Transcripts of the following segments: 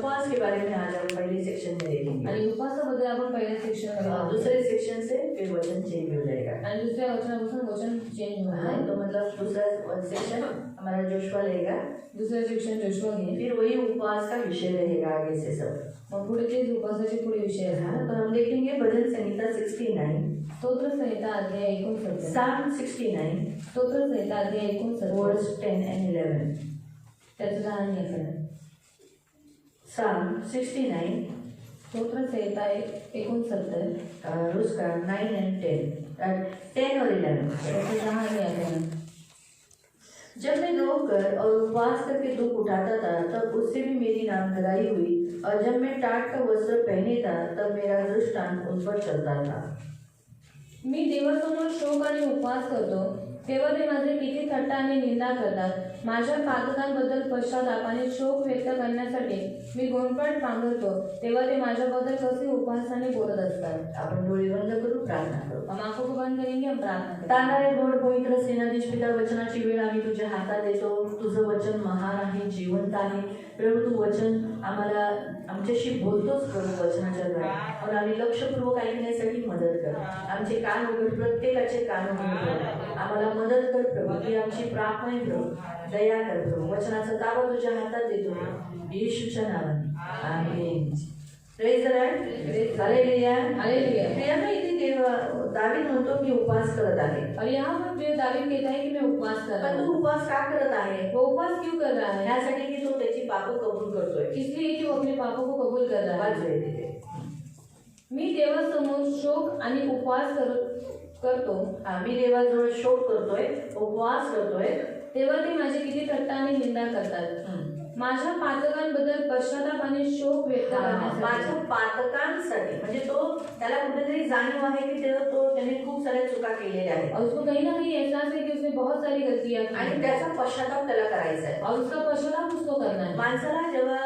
उपवास के बारे में आज हम पहले सेक्शन में देखेंगे। आणि उपवासाबद्दल आपण पहिल्या सेक्शन दूसरे सेक्शन से फिर वचन चेंज हो जाएगा। आणि दुसऱ्या वचनापासून वचन चेंज होणार। तो मतलब दूसरा सेक्शन हमारा जोशुआ लेगा, दुसरा सेक्शन जोशुआ घेईल, फिर वही उपवास का विषय रहेगा आगे से सब। मग पुढे तेच उपवासाचे पुढे विषय असणार। तो हम देखेंगे भजन संहिता 69, स्तोत्र संहिता अध्याय 69, Psalm 69 स्तोत्र संहिता अध्याय 69 वर्स 10 and 11। त्याचं 10 आणि 11। Psalm 69 स्तोत्र संहिता 69 और उसका 9 and 10 और 11। त्याचं 10 आणि 11। जब मैं रोकर और उपवास करके दुख उठाता था तब उससे भी मेरी नामधराई हुई, और जब मैं टाट का वस्त्र पहने था तब मेरा दृष्टांत उन पर चलता था। मी देवासमोर शोक आणि उपवास करतो तेव्हा ते माझे किती थट्टा आणि निंदा करतात। माझ्या पातकांबद्दल पश्चाताप आणि शोक व्यक्त करण्यासाठी मी गोंधळ पांघरतो तेव्हा ते माझ्याबद्दल कसे उपवासाने बोलत असतात। आपण डोळे बंद करू, प्रार्थना करू। हम आंखों को बंद करेंगे, हम प्रार्थना करेंगे। तारणारे गोड पवित्र सेनाधीश पिता, वचनाची वेळ आम्ही तुझ्या हातात देतो। तुझं वचन महान आहे, जिवंत आहे। प्रभू तू वचन आम्हाला आमच्याशी बोलतोच प्रभू वचनाच्या द्वारे, और आम्ही लक्षपूर्वक ऐकण्यासाठी मदत कर। आमचे कान उघड, प्रत्येकाचे कान उघड, आम्हाला मदत कर प्रभू। ही आमची प्रार्थना आहे प्रभू, दया कर प्रभू। वचनाचा ताबा तुझ्या हातात देतो येशूच्या नावाने, amen. Praise the Lord, hallelujah, hallelujah. Priyanka, इथे दावीद म्हणतो मी उपवास करत आहे, और यहाँ पर प्रिय दावीद कहता है कि मैं उपवास कर रहा पण हूँ। तो उपवास का करत आहे? वो उपवास क्यों कर रहा है? यासाठी की तो त्याची पापं कबूल करतोय। इसलिए कि वो अपने पापों को कबूल कर रहा है। वाचलंय तिथे। मी देवासमोर शोक आणि उपवास करतो मी देवाजवळ शोक करतोय, उपवास करतोय, तेव्हा ते माझे किती थट्टा आणि निंदा करतात। माझ्या पातकांबद्दल पश्चाताप आणि शोक व्यक्त करण्यासाठी, माझ्या पातकांसाठी, म्हणजे तो त्याला कुठेतरी जाणीव आहे की त्याने खूप साऱ्या चुका केलेल्या आहेत, और उसको कहीं ना कहीं एहसास है कि उसने बहुत सारी गलतियां की आणि त्याचा पश्चाताप त्याला करायचा आहे, और उसका पश्चाताप उसको करना है। माणसाला जेव्हा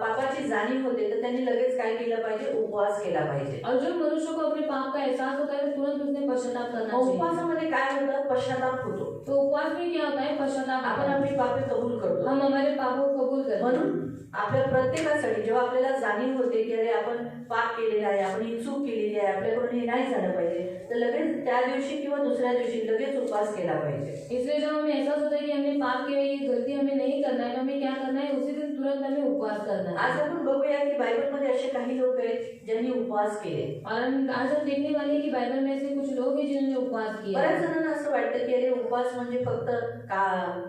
पापाची जाणीव होते तर त्यांनी लगेच काय केलं पाहिजे? उपवास केला पाहिजे। और जो मनुष्य को अपने पाप का एहसास होता है तुरंत उसने पश्चाताप करना चाहिए। उपवासामध्ये काय होतं? पश्चाताप होतो। तो उपवास में क्या होता है? पश्चाताप। आपण आपली पापे कबूल करतो, हम हमारे पापों को कबूल करते हैं। म्हणून आपल्या प्रत्येकासाठी जेव्हा आपल्याला जाणीव होते की अरे आपण पाप केलेला आहे, आपण ही चूक केलेली आहे, आपल्याकडून हे नाही झालं पाहिजे, तर लगेच त्या दिवशी किंवा दुसऱ्या दिवशी लगेच उपवास केला पाहिजे। इसलिए जब हमें एहसास होता है कि हमने पाप किया, ये गलती हमें नहीं करना है, हमें क्या करना है? उसी दिन तुरंत हमें उपवास करना है। आज आपण बघूया की बायबलमध्ये असे काही लोक आहेत ज्यांनी उपवास केले। और आज हम देखने वाले हैं कि बाइबल में ऐसे कुछ लोग हैं जिन्होंने उपवास किया। बऱ्याच जणांना असं वाटतं की अरे उपवास म्हणजे फक्त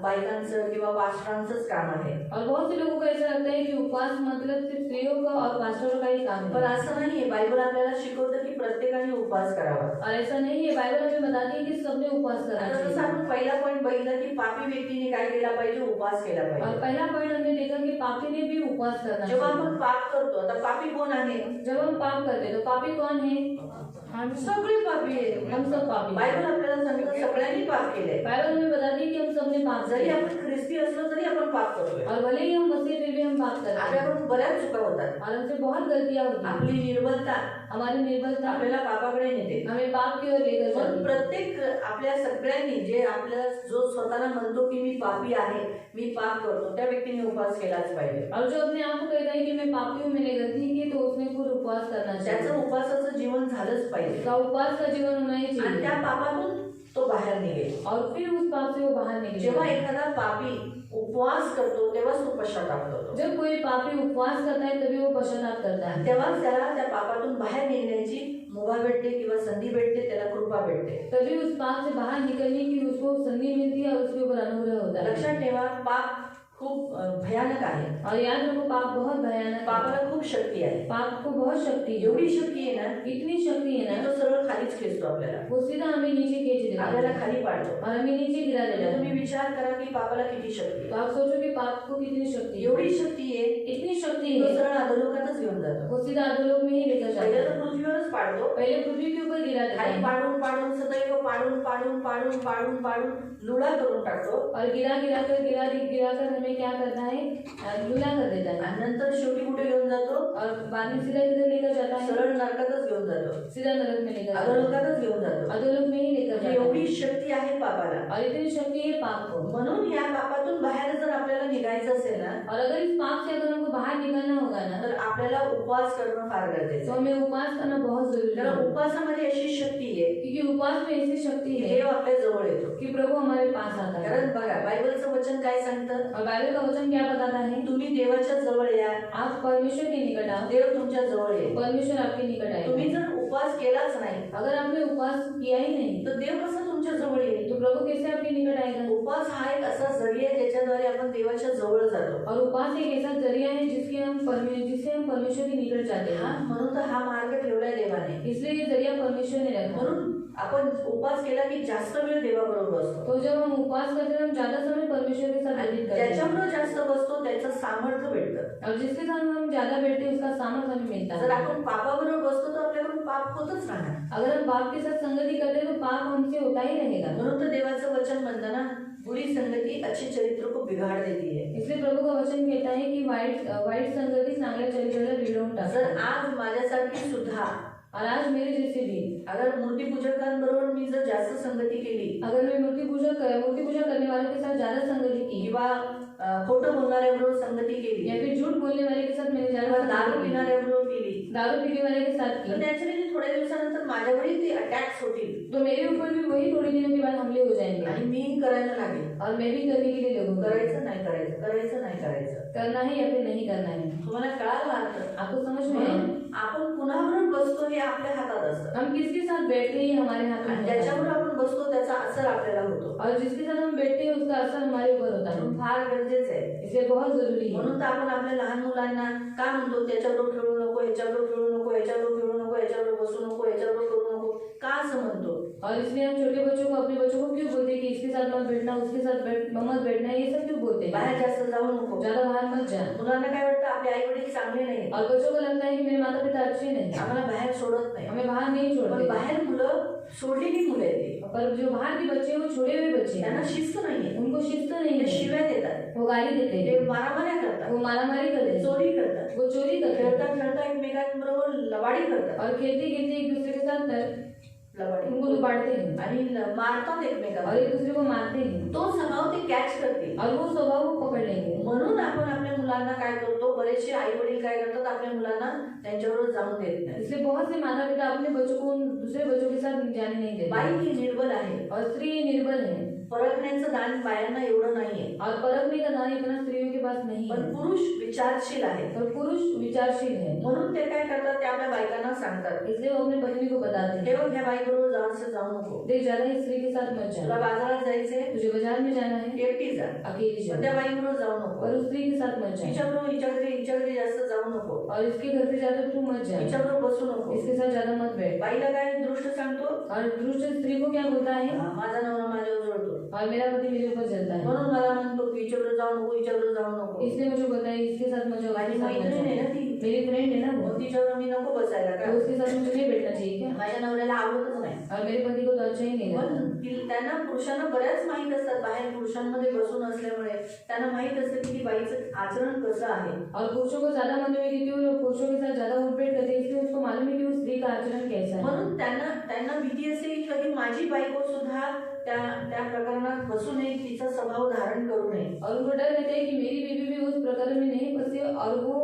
बायकांचं किंवा पास्टरांचंच काम आहे, और बहुत से लोगों को ऐसा लगता है कि उपवास मतलब सिर्फ स्त्रियों का और पास्टरों का ही काम पण है। असं नाहीये। बायबल आपल्याला शिकवतं की प्रत्येकाने उपवास करावा। और ऐसा नहीं है, बाइबल हमें बताती है कि सबने उपवास करना आता जसं चाहिए। आपण पहिला पॉईंट बघितला की पापी व्यक्तीने काय केला पाहिजे? उपवास केला और पाहिजे। पहला पॉइंट हमने देखा कि पापी ने भी उपवास करना जेव्हा चाहिए। आपण पाप करतो, आता पापी कोण आहे? जब हम पाप करते हैं तो पापी कौन है? हम सगळे पापी आहेत। हम सब पापी हैं। बायबल आपल्याला सांगतं सगळ्यांनी पाप केले। बाइबल हमें बताती है कि हम सबने पाप जरी किया। आपण ख्रिस्ती असलो तरी आपण पाप करतोय। और भले ही हम मसीह फिर भी हम पाप करते हैं। आपल्याकडून बऱ्याच चुका होतात। और हमसे बहुत गलतियां होती हैं। आपली निर्बलता हमारी निर्बलता आपल्याला पापाकडे नेते। हमें पाप की ओर लेकर पण जाती है। प्रत्येक आपल्या सगळ्यांनी जे आपल्या जो स्वतःला म्हणतो की मी पापी आहे, मी पाप करतो, त्या व्यक्तीने उपवास केलाच पाहिजे। और जो अपने आप को कहता है कि मैं पापी हूँ, मैंने गलती की, तो उसने खुद उपवास करना चाहिए। त्याचं उपवासाचं जीवन झालंच पाहिजे, उसका उपवास का जीवन होना ही आणि चाहिए। त्या पापातून तो बाहेर निघेल। और फिर उस पाप से वो बाहर निकले। जेव्हा एखादा पापी उपवास करतो तेव्हाच तो पश्चाताप करतो, जब कोई पापी उपवास करता है तभी वो पश्चाताप करता है। तेव्हाच त्याला त्या पापातून बाहेर निघण्याची मुभा भेटते किंवा संधी भेटते, त्याला कृपा भेटते। तभी उस पाप से बाहर निकलने की उसको संधि मिलती है और उसके ऊपर अनुग्रह होता है। लक्षात ठेवा, पाप खूप भयानक आहे। और याद रखो, पाप बहुत भयानक है। पापाला खूप शक्ती आहे। पाप को बहुत शक्ति है। एवढी शक्ती आहे ना, इतनी शक्ति है की ना, तो सरळ खालीच खेचतो आपल्याला, वो सीधा हमें नीचे खींच देता है आपल्याला खाली पाडतो। और हमें नीचे गिरा देता है। तुम्ही विचार करा की पापाला किती शक्ती तो आप सोचो कि पाप को कितनी शक्ति है। एवढी शक्ती आहे, इतनी शक्ति तो है, सरळ अधोलोकातच घेऊन जातो। वो सीधा अधोलोक में ही लेकर जाता पहिले है। तर पृथ्वीवरच पाडतो, पहले पृथ्वी के ऊपर गिरा देता खाली है पाडून पाडून सदैव पाडून पाडून पाडून पाडून पाडून लुळा करून टाकतो, और गिरा कर हमें क्या करता है? लूला कर देता है। आणि नंतर शेवटी कुठे घेऊन जातो? और बाद में सीधा किधर लेकर जाता है? सरळ नरकातच घेऊन जातो, सीधा नरक में लेकर जाता है। अधोलोकातच घेऊन जातो। अधोलोक में ही लेकर जाता है। एवढी शक्ती आहे पापाला। और इतनी शक्ति है पाप को। म्हणून या पापातून बाहेर जर आपल्याला निघायचं असेल ना, और अगर इस पाप से अगर हमको बाहर निकलना होगा ना, तर आपल्याला उपवास करणं फार गरजेचं तो आहे. हमें उपवास करना बहुत जरूरी कारण है, उपवासामध्ये अशी शक्ती आहे क्योंकि उपवास में ऐसी शक्ति की है देव आपल्या जवळ येतो. कि प्रभु हमारे पास आता है. कारण बघा बायबलचं वचन काय सांगतं, और बाइबल का वचन क्या बताता है? तुम्ही देवाच्या जवळ या, आप परमेश्वर के निकट आओ, देव तुमच्या जवळ येईल. परमेश्वर आपके निकट तुम्ही आएगा. जर उपवास केलाच नाही अगर आपने उपवास किया ही नहीं तर देव कसं तुमच्या जवळ येईल. तो प्रभु कैसे आपके निकट आएगा? उपवास हा एक असा जरिया आहे ज्याच्याद्वारे आपण देवाच्या जवळ जातो. और उपवास एक ऐसा जरिया है जिससे हम परमेश्वर के निकट जाते हा हैं. म्हणून तर हा मार्ग ठेवलाय देवाने. इसलिए ये जरिया परमेश्वर ने रखा. म्हणून आपण उपवास केला की जास्त वेळ देवाबरोबर बसतो. तो जब हम उपवास करते हैं हम ज्यादा समय परमेश्वर के साथ व्यतीत करते हैं. ज्याच्याबरोबर जास्त बसतो त्याचं सामर्थ्य भेटतं. और जिसके साथ हम ज्यादा बैठते हैं उसका सामर्थ्य हमें मिलता जर है. आपण पापाबरोबर बसतो तर आपल्याकडून पाप होतच राहणार. अगर हम पाप के साथ संगति करते हैं तो पाप हमसे होता ही रहेगा. म्हणून तर देवाचं वचन म्हणतं ना, बुरी संगती अच्छे चरित्र को बिघाड़ देती है. इसलिए प्रभु का वचन कहता है कि वाईट संगति चांगल्या चरित्राला बिघडवून जर टाकते. आज माझ्यासारखी सुद्धा और आज मेरे जैसे भी अगर मूर्तिपूजकांबरोबर मी जर जास्त संगती केली अगर मैं मूर्ति पूजा करने वालों के साथ ज्यादा संगति की किंवा खोटं बोलणाऱ्याबरोबर संगती केली या फिर झूठ बोलने वाले के साथ मैंने किंवा ज्यादा दारू संगति की, पिणाऱ्याबरोबर केली दारू पीने वाले के साथ तर की, नॅचरली थोड्या दिवसानंतर माझ्यावरही ते अटॅक्स होतील तो मेरे ऊपर भी वही थोड़े दिनों के बाद हमले हो जाएंगे. आणि मी करायला लागेल. और मैं भी करने के लिए लगूंगा. करायचं नाही करायचं, करायचं नाही करायचं. करना है या फिर नहीं करना है. तुम्हाला कळालं अर्थ. आपको समझ में है? आपण कुणाबरोबर बसतो हे आपल्या हातात असतं. हम किसके साथ बैठते हैं हमारे हाथ में आणि होता है. ज्याच्याबरोबर आपण बसतो त्याचा असर आपल्याला होतो. और जिसके साथ हम बैठते हैं उसका असर हमारे ऊपर होता है. म्हणून फार गरजेचं आहे. इसलिए बहुत जरूरी है. म्हणून तर आपण आपल्या लहान मुलांना का म्हणतो त्याच्याबरोबर खेळू नको, याच्याबरोबर खेळू नको, याच्याबरोबर खेळू नको, याच्याबरोबर बसू नको, याच्याबरोबर करू नको, का असं म्हणतो. और इसलिए हम छोटे बच्चों को अपने बच्चों को क्यों बोलते हैं कि इसके साथ मत बैठना, उसके साथ मत बैठना, ये सब क्यों बोलते हैं? बाहेर जास्त जाऊ नको. ज्यादा बाहर मत जा. मुलांना काय वाटतं आपले आई वडील चांगले नाही, और बच्चों को लगता है कि मेरे माता पिता अच्छे नहीं, आम्हाला बाहेर सोडत नाही. हमें बाहर नहीं पण छोड़ते. बाहेर मुलं सोडलेली मुलं आहेत ती. पर जो बाहर के बच्चे हैं वो छोड़े हुए बच्चे त्यांना हैं, शिस्त नाहीये. उनको शिस्त नहीं ते है, शिव्या देतात, वो गाली देते ते हैं, मारामाऱ्या करतात, वो मारामारी करते ते हैं, चोरी करतात, वो चोरी करते हैं, खेळता खेळता एकमेकांबरोबर लवाडी करतात. और खेलते खेलते एक दूसरे के साथ लवाडी उनको लुबाड़ते हैं आणि मारतात और एकमेकांना. एक दूसरे को मारते हैं. तो स्वभाव ते कॅच करते. और वो स्वभाव वो पकड़ लेंगे. म्हणून आपण आपल्या मुलांना काय करतो, बरेचसे आई वडील काय करतात, आपल्या मुलांना त्यांच्याबरोबर जाऊन देत नाही. इसलिए बहुत से माता पिता अपने बच्चों को दूसरे बच्चों के साथ जाने नहीं देते. बाई ही निर्बल आहे. और स्त्री निर्बल है. परखण्याचं दान बायांना एवढं नाहीये. और परखने का दान इतना स्त्रियों के पास नहीं पण है. पुरुष विचारशील आहे. और पुरुष विचारशील है. म्हणून ते काय करतात, ते आपल्या बायकांना सांगतात, इसलिए वो अपने पत्नी को बताते हैं, तेव्हा ह्या बाईबरोबर जाऊ नको. देख ज्यादा ही स्त्री के साथ मत तुला जा. बाजारात जायचंय, तुझे बाजार में जाना है, एकटी जा. अकेली पण जा. त्या बाईबरोबर जाऊ नको. और उस स्त्री के साथ मत जा. हिच्याबरोबर हिच्या घरी जास्त जाऊ नको. और इसके घर पे ज्यादा तू मत जा. हिच्याबरोबर बसू नको. इसके साथ ज्यादा मत बैठ. बाईला काय दृष्ट सांगतो, और दुष्ट स्त्री को क्या बोलता है? माझा नवरा माझ्यावर जळतो, और मेरा पति मेरे ऊपर जलता है, म्हणून मला म्हणतो की हिच्याबरोबर जाऊ नको, हिच्याबरोबर जाऊ नको. इसलिए मुझे बोलता है इसके साथ मत जाओ, माझी उसके साथ मत मैत्रीण आहे जाओ. ना ती, मेरी फ्रेंड है ना वो, मग तिच्यावर मी नको बसायला का. तो उसके साथ मुझे नहीं बैठना चाहिए क्या? माझ्या नवऱ्याला आवडतच नाही. और मेरे पति को तो अच्छा ही नहीं लगता. पण त्यांना पुरुषांना बऱ्याच माहित असतात, बाहेर पुरुषांमध्ये बसून असल्यामुळे त्यांना माहित असतं की ती बाईचं आचरण कसं आहे. और पुरुषों को ज्यादा मालूम है कि क्यों पुरुषों के साथ ज्यादा उठबैठ करते हैं, इसलिए उसको मालूम है कि उस स्त्री का आचरण कैसा है. म्हणून त्यांना भीती असते की कधी माझी बायको सुद्धा त्या प्रकरणात फसू नये, तिचा स्वभाव धारण करू नये. और उनको डर रहता है कि मेरी बीवी भी उस प्रकरण में नहीं फंसे और वो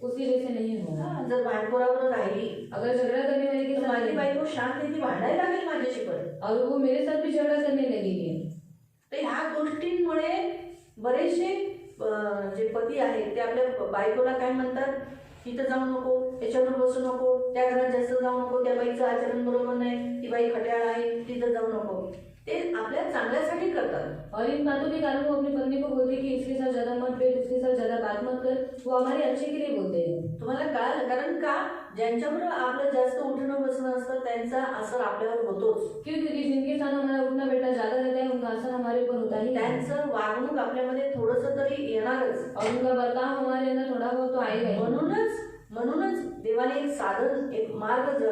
उसके जैसे नहीं हो. जर भांडखोराबरोबर राहिली अगर झगड़ा करने वाले के तर साथ माझी रही, बायको शांत आहे, ती भांडायला लागेल माझ्याशी पण. और वो मेरे साथ भी झगड़ा करने लगेगी. तर ह्या गोष्टींमुळे बरेचसे जे पती आहेत ते आपल्या बायकोला काय म्हणतात, तिथं जाऊ नको, त्याच्याबरोबर बसू नको, त्या घरात जास्त जाऊ नको, त्या बाईचं आचरण बरोबर नाही, ती बाई खट्याळ आहे, तिथं जाऊ नको. ते आपल्या चांगल्यासाठी करतात. और इन बातों के कारण वो अपनी पत्नी को बोलते हैं कि इसके साथ ज्यादा मत बैठ, उसके साथ ज्यादा बात मत कर. वो हमारे अच्छे के लिए बोलते हैं. तुम्हाला कळालं, कारण का ज्यांच्याबरोबर आपलं जास्त उठणं बसणं असतं त्यांचा असर आपल्यावर होतोच. क्यों? क्योंकि जिनके साथ हमारा उठना बैठना ज्यादा रहता है उनका असर हमारे ऊपर होता ही है. त्यांचं वागणूक आपल्यामध्ये थोडंसं तरी येणारच. और उनका बर्ताव हमारे अंदर थोड़ा बहुत तो आएगा ही. म्हणूनच देवाने एक साधन, एक मार्ग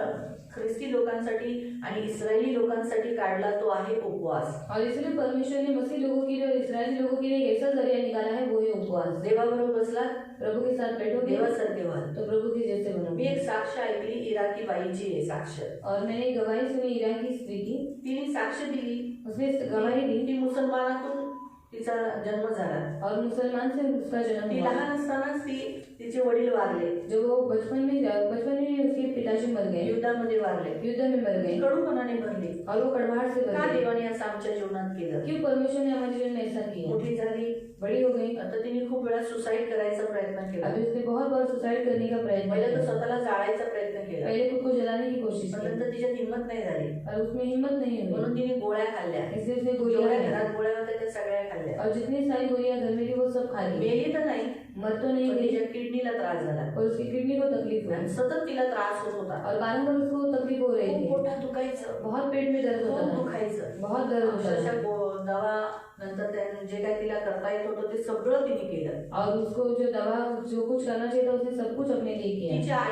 ख्रिस्ती लोकांसाठी आणि इस्रायली लोकांसाठी काढला, तो आहे उपवास. और इसलिए परमेश्वर ने मसीह लोगों के लिए और इस्राएली लोगों के लिए एक ऐसा जरिया निकाला है, वो है उपवास. देवाबरोबर बसला, प्रभु के साथ बैठोगे देवासारखे व्हाल. तो प्रभु के जैसे मी बनोगे. एक साक्ष ऐकली, इराकी बाईची आहे साक्ष. और मैंने एक गवाही सुनी इराक की स्त्री की. तिने साक्ष दिली, उसने गवाही दी. ती मुसलमानातून तिचा जन्म झाला. और मुसलमान से उसका जन्म ती हुआ। लहान असतानाच तिचे वडील वारले, जब वो बचपन में उसके पिताजी मर गए, युद्धामध्ये वारले. युद्ध में मर ती गए कडूपणाने भरली. और वो कड़वाहट से का भर गए। देवाने असं आमच्या जीवनात केलं? क्यों परमेश्वर ने हमारे जीवन में ऐसा किया? मोठी झाली, बड़ी हो गई, आता तिने खूप वेळा सुसाईड करायचा प्रयत्न केला. अभी उसने बहुत बार सुसाइड करने का प्रयत्न पहिला तर किया। स्वतःला जाळायचा प्रयत्न केला, पहले खुद को जलाने की कोशिश पण की, नंतर तिच्यात हिंमत नाही झाली, और उसमें हिम्मत नहीं हुई, म्हणून तिने गोळ्या खाल्ल्या. इसलिए उसने गोलियां जेवढ्या खाई। घरात गोळ्या होत्या त्या सगळ्या खाल्ल्या. और जितनी सारी गोलियां घर में थी वो सब खा ली। मेली तर नाही, मर तो नहीं पण गई, तिच्या किडनीला त्रास झाला और उसकी किडनी को तकलीफ आणि हुई, सतत तिला त्रास होत होता. और बारंबार उसको तकलीफ हो रही खूप थी। पोटात दुखायचं, बहुत पेट में दर्द खूप होता था, दुखायचं. बहुत दर्द होता था। अक्षरशः दवा नंतर त्याने जे काही तिला करता येत होतं ते सगळं तिने केलं. और उसको जो दवा जो कुछ करना चाहिए था उसने सब कुछ अपने लिए किया।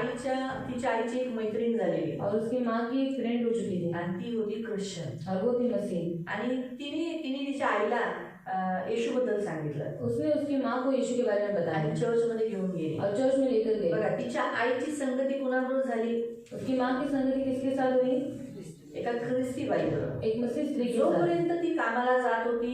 तिच्या आईची एक मैत्रीण झालेली और उसकी माँ की एक फ्रेंड हो चुकी थी, आणि ती होती ख्रिश्चन. और वो थी मसीह। आणि तिने तिच्या आईला येशू बद्दल सांगितलं उसने उसकी माँ को यीशु के बारे में बताया आणि चर्च मध्ये घेऊन गेली. और चर्च में लेकर गई। बघा, तिच्या आईची संगती कुणाबरोबर झाली? उसकी माँ की संगति किसके साथ हुई? एका ख्रिस्ती बाईबरोबर. एक मसीह स्त्री के साथ। जोपर्यंत ती कामाला जात होती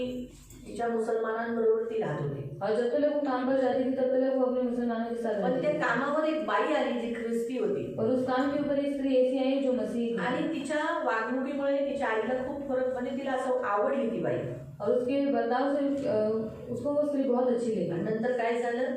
तिच्या मुसलमानांबरोबर ती राहत होती. और जब तक वो काम पर जाती थी तब तक वो अपने मुसलमानों के साथ पण रहती त्या थी। कामावर एक बाई आली जी ख्रिस्ती होती और उस काम के ऊपर एक स्त्री ऐसी आई जो मसीह थी। आणि तिच्या वागणुकीमुळे तिच्या आईला खूप फरक, म्हणजे तिला असं आवडली ती बाई. और उसके बर्ताव से उसको वो स्त्री बहुत अच्छी आणि लगी। नंतर काय झालं?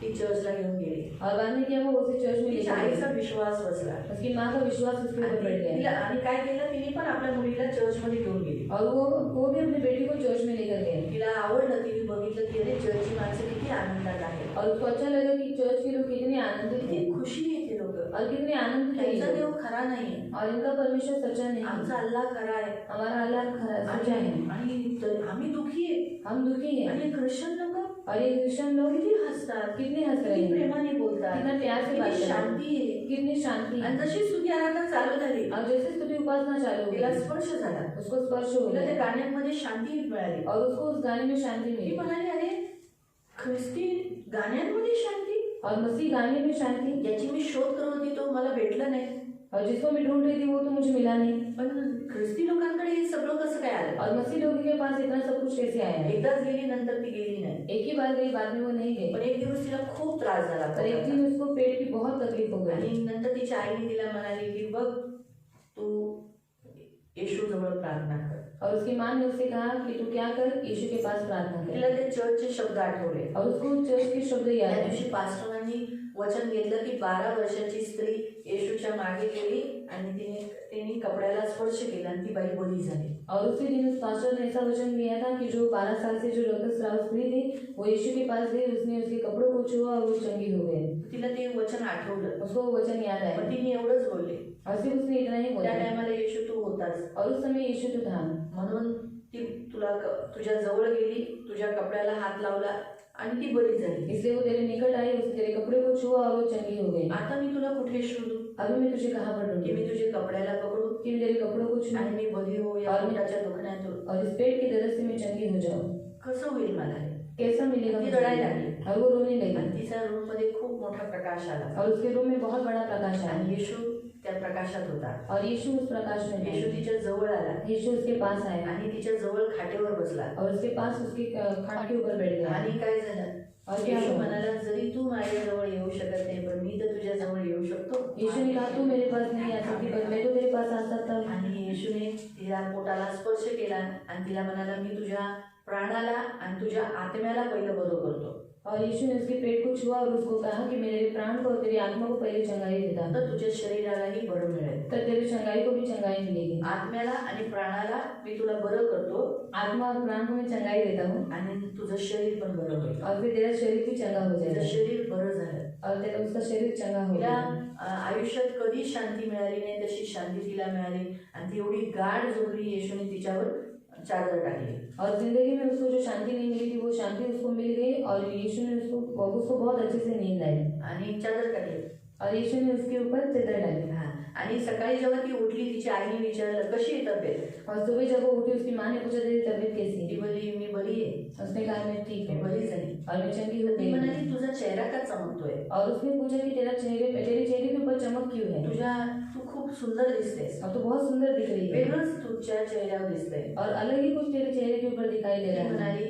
ती चर्चला घेऊन गेली. और बाद में क्या वो उसे चर्च में तिच्या लेकर आईचा गई। विश्वास बसला उसकी माँ का विश्वास उसके ऊपर बढ़ आणि गया। आणि काय केलं तिने पण आपल्या मुलीला चर्चमध्ये घेऊन गेली. और वो भी अपनी बेटी को चर्च में लेकर गए। तिला आवडलं, तिने बघितलं की अरे चर्चची माणसं किती आनंदात आहेत, और उसको अच्छा लगा कि चर्च के लोग कितने आनंदित थे किती खुशी येते लोक. और कितने आनंद थे ये त्यांचा लोग। देव खरा नाहीये, और इनका परमेश्वर सच्चा नहीं है, आमचा अल्लाह खरा आहे. हमारा अल्लाह सच्चा है। आणि आम्ही दुखी आहे. हम दुखी हैं। आणि ख्रिश्चन लोक और ये क्रिश्चियन लोग किती हसतात, कितने हंस रहे किती हैं, प्रेमाने बोलतात, कितना प्यार से बात किती कर रहे हैं, शांती आहे. कितनी शांति है। आणि जशी स्तुती आराधना चालू झाली और जैसे स्तुति उपासना चालू तिला हुई स्पर्श झाला, उसको स्पर्श हो तिला त्या गया गाण्यांमध्ये शांती मिळाली. और उसको उस गाने में शांति ती मिली। म्हणाली अरे ख्रिस्ती गाण्यांमध्ये शांती, और मसीह गाने में शांति, याची मी शोध करत होती तो मला भेटलं नाही. और जिसको मैं ढूंढ रही थी वो तो मुझे मिला नहीं। पण ख्रिस्ती लोकांकडे हे सगळं कसं काय आलं? और मसीह लोगों के पास इतना सब कुछ कैसे आया है? एकदाच गेली, नंतर ती गेली नाही. एक ही बार गई, बाद में वो नहीं पण गई। एक दिवस तिला खूप त्रास झाला और एक दिन उसको पेट की बहुत तकलीफ हो आणि गई। नंतर तिच्या आईने तिला म्हणाली की बघ तू येशू जवळ प्रार्थना कर. और उसकी माँ ने उससे कहा कि तू क्या कर, यीशु के पास प्रार्थना तिला कर। ते चर्चचे शब्द आठवले. और उसको चर्च के शब्द याद त्या है। दिवशी पास्टरांनी वचन घेतलं की 12 वर्षाची स्त्री येशूच्या मागे गेली आणि तिने कपड्याला स्पर्श केला आणि ती बाई बरी झाली. और उसी दिन उस पास्टर ने ऐसा वचन दिया था कि जो 12 साल से जो रक्तस्राव स्त्री थी वो यीशु के पास गई, उसने उसके कपड़ों को छुआ और वो चंगी हो गई। तिला ते वचन आठवलं, उसको वो वचन याद पण आया तिने एवढंच बोलले. और सिर्फ उसने इतना ही त्या बोला। टायमाला येशू तू होतास, और उस समय यीशु तो था, म्हणून ती तुझ्या जवळ गेली, तुझ्या कपड्याला हात लावला आणि ती बरी झाली. इसलिए वो तेरे निकट आई, उसने तेरे कपड़े को छुआ और वो चंगी हो गई। आता मी तुला कुठे शोधू अभी मैं तुझे कहाँ पर की ढूंढूं मी तुझे कपड्याला पकडू कि मैं तेरे कपड़ों को छूं आणि मी बरी हो या और पोटाच्या दुखण्यातून? और इस पेट के दर्द से मैं चंगी हो जाऊं? कसं होईल मला हे? कैसा मिलेगा ती मुझे? रडायला लागली. और वो रोने आणि लगी तिच्या रूम मध्ये खूप मोठा प्रकाश आला और उसके रूम में बहुत बड़ा प्रकाश आया आणि येशू त्या प्रकाशात होता. और यीशु उस प्रकाश में येशू था। तिच्या जवळ आला यीशु उसके पास आया आणि तिच्या जवळ खाटेवर बसला. और उसके पास उसके खाट के ऊपर बैठ गया। आणि काय झालं? और क्या येशू हुआ? म्हणाला जरी तू माझ्याजवळ येऊ शकत नाही पण मी तर तुझ्या जवळ येऊ शकतो. यीशु ने कहा तू मेरे पास नहीं आ सकती पर मैं तो तेरे पास आ सकता हूँ। आणि येशूने तिला पोटाला स्पर्श केला आणि तिला म्हणाला मी तुझ्या प्राणाला आणि तुझ्या आत्म्याला पहिलं बरं करतो. और यीशु ने उसके पेट को छुआ और उसको कहा कि मेरे प्राण को और तेरी आत्मा को पहले चंगाई देता, तर तुझ्या शरीरालाही बरं मिळेल. तो तेरी चंगाई को भी चंगाई मिलेगी। आत्म्याला आणि प्राणाला मी तुला बरं करतो आत्मा और प्राण को मैं चंगाई देता हूँ आणि तुझं शरीर पण बरं होईल. और फिर तेरा शरीर भी चंगा हो तुझं जाएगा। शरीर बरं झालं. और तेरा उसका शरीर चंगा हो तिला गया। आयुष्यात कधी शांती मिळाली नाही तशी शांती तिला मिळाली आणि ती एवढी गाढ झोपली. येशूने तिच्यावर चादर टाकली. और जिंदगी में उसको जो शांति नहीं मिली थी वो शांति उसको मिल गई और यीशु ने उसको बहुत अच्छे से नींद आई आणि चादर टाकली. और यीशु ने उसके ऊपर चादर डाली। हा. आणि सकाळी जेव्हा ती उठली तिच्या आईने विचारलं कशी आहे तब्येत? और सुबह जब वो उठी उसकी माँ ने पूछा तेरी तबीयत कैसी ती है? बोलली मी बरी आहे, उसने कहा मैं ठीक मी हूँ बरी झाली. और मैं चंगी हो ती गई। म्हणाली तुझा चेहरा का चमकतोय? और उसने पूछा कि तेरे चेहरे के ऊपर चमक क्यों है? तू खूप सुंदर दिसतेस, और तू बहुत सुंदर दिख रही है वेगळंच तुझ्या चेहऱ्यावर दिसतंय. और अलग ही कुछ तेरे चेहरे के ऊपर दिखाई दे ती रहा है। म्हणाली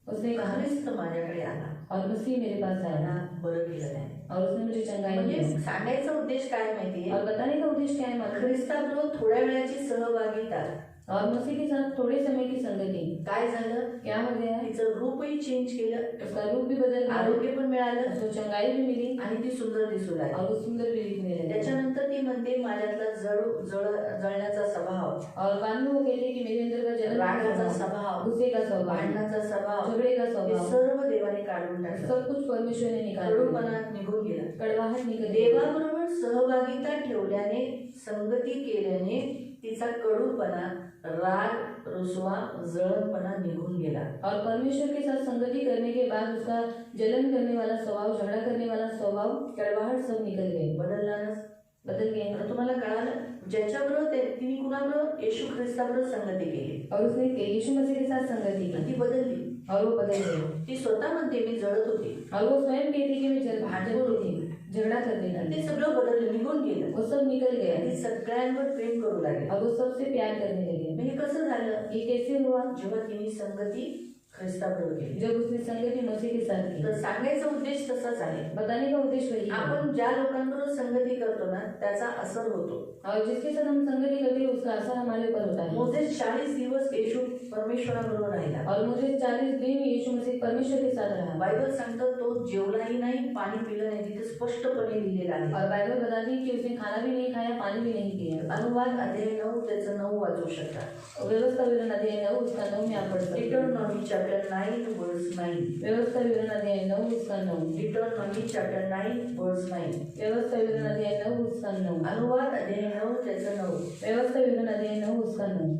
उसने कहा ख्रिस्त माझ्याकडे आला, और मसीह मेरे पास मला आया बरं केलं त्याने. और उसने मुझे चंगाई म्हणजे दी. सांगायचा उद्देश काय माहितीये, और बताने का उद्देश्य क्या है मालूम? ख्रिस्ताबरोबर थोड्या वेळाची सहभागिता. और मसीह के साथ थोड़े समय की संगति. काय झालं, क्या हो गया? तिचं रूपही चेंज केलं, उसका रूप भी बदल गया, आरोग्य पण मिळालं उसको चंगाई भी मिली आणि ती सुंदर दिसू लागली. और वो सुंदर भी दिखने लगी. त्याच्यानंतर ती म्हणते माझ्यातला जळण्याचा स्वभाव, और बाद में वो कहते कि मेरे अंदर का जलन रागाचा स्वभाव, गुस्से का स्वभाव, भांडणाचा स्वभाव, झगड़े का हे स्वभाव, सर्व देवाने काढून टाकलं. सब कुछ परमेश्वर ने निकाल दिया. कडूपणा निघून गेला. कड़वाहट निकल गई. देवाबरोबर सहभागिता ठेवल्याने, संगती केल्याने तिचा कडूपणा, राग, रुसवा, जळणपणा निघून गेला. और परमेश्वर के साथ संगति करने के बाद उसका जलन करने वाला स्वभाव, झगड़ा करने वाला स्वभाव, कड़वाहट सब निकल गए, बदलणारच. बदल गए. आता तुम्हाला कळालं, ज्याच्याबरोबर तिने कुणाबरोबर, येशू ख्रिस्ताबरोबर संगती केली, और उसने यीशु मसीह के साथ संगति की ती बदलली. और वो बदल गई. ती स्वतः म्हणते मी जळत होती, और वो स्वयं कहती कि मैं भांडखोर होती, झगड़ा करती आणि ते थी. सगळं बदललं, निघून गेलं. वो सब निकल गया आणि सगळ्यांवर प्रेम करू लागले. और वो सबसे प्यार करने लगे. मग हे कसं झालं, ये कैसे हुआ? जेव्हा तिने संगती ख्रिस्ताबरोबर केली. जब उसने संगति मसीह के साथ की. तर सांगायचा उद्देश तसाच आहे. बताने का उद्देश्य वही है. आपण ज्या लोकांबरोबर संगती करतो ना, त्याचा असर होतो. और जिसके साथ हम संगति करते हैं उसका असर हमारे ऊपर होता है. मोसेस 40 दिवस येशू परमेश्वराबरोबर राहिला. और मुझे 40 दिन यीशु मसीह परमेश्वर के साथ रहा. बायबल सांगतं तो जेवलाही नाही, पाणी पिलं नाही. तिथे स्पष्टपणे लिहिलेलं आहे. और बाइबल बताती है कि उसने खाना भी नहीं खाया, पानी भी नहीं पिया. अनुवाद अध्याय 9 त्याचं 9 वाचू शकता. व्यवस्था विवरण अध्याय 9 उसका 9 में आप पढ़ सकते हैं. डिटरनॉमी चॅप्टर 9 वर्स 9. व्यवस्था विवरण अध्याय 9 उसका 9. डिटरनॉमी चॅप्टर 9 वर्स 9. व्यवस्था विवरण अध्याय 9 उसका 9. अनुवाद अध्याय 9 त्याचं 9. व्यवस्था विवरण अध्याय 9 उसका 9.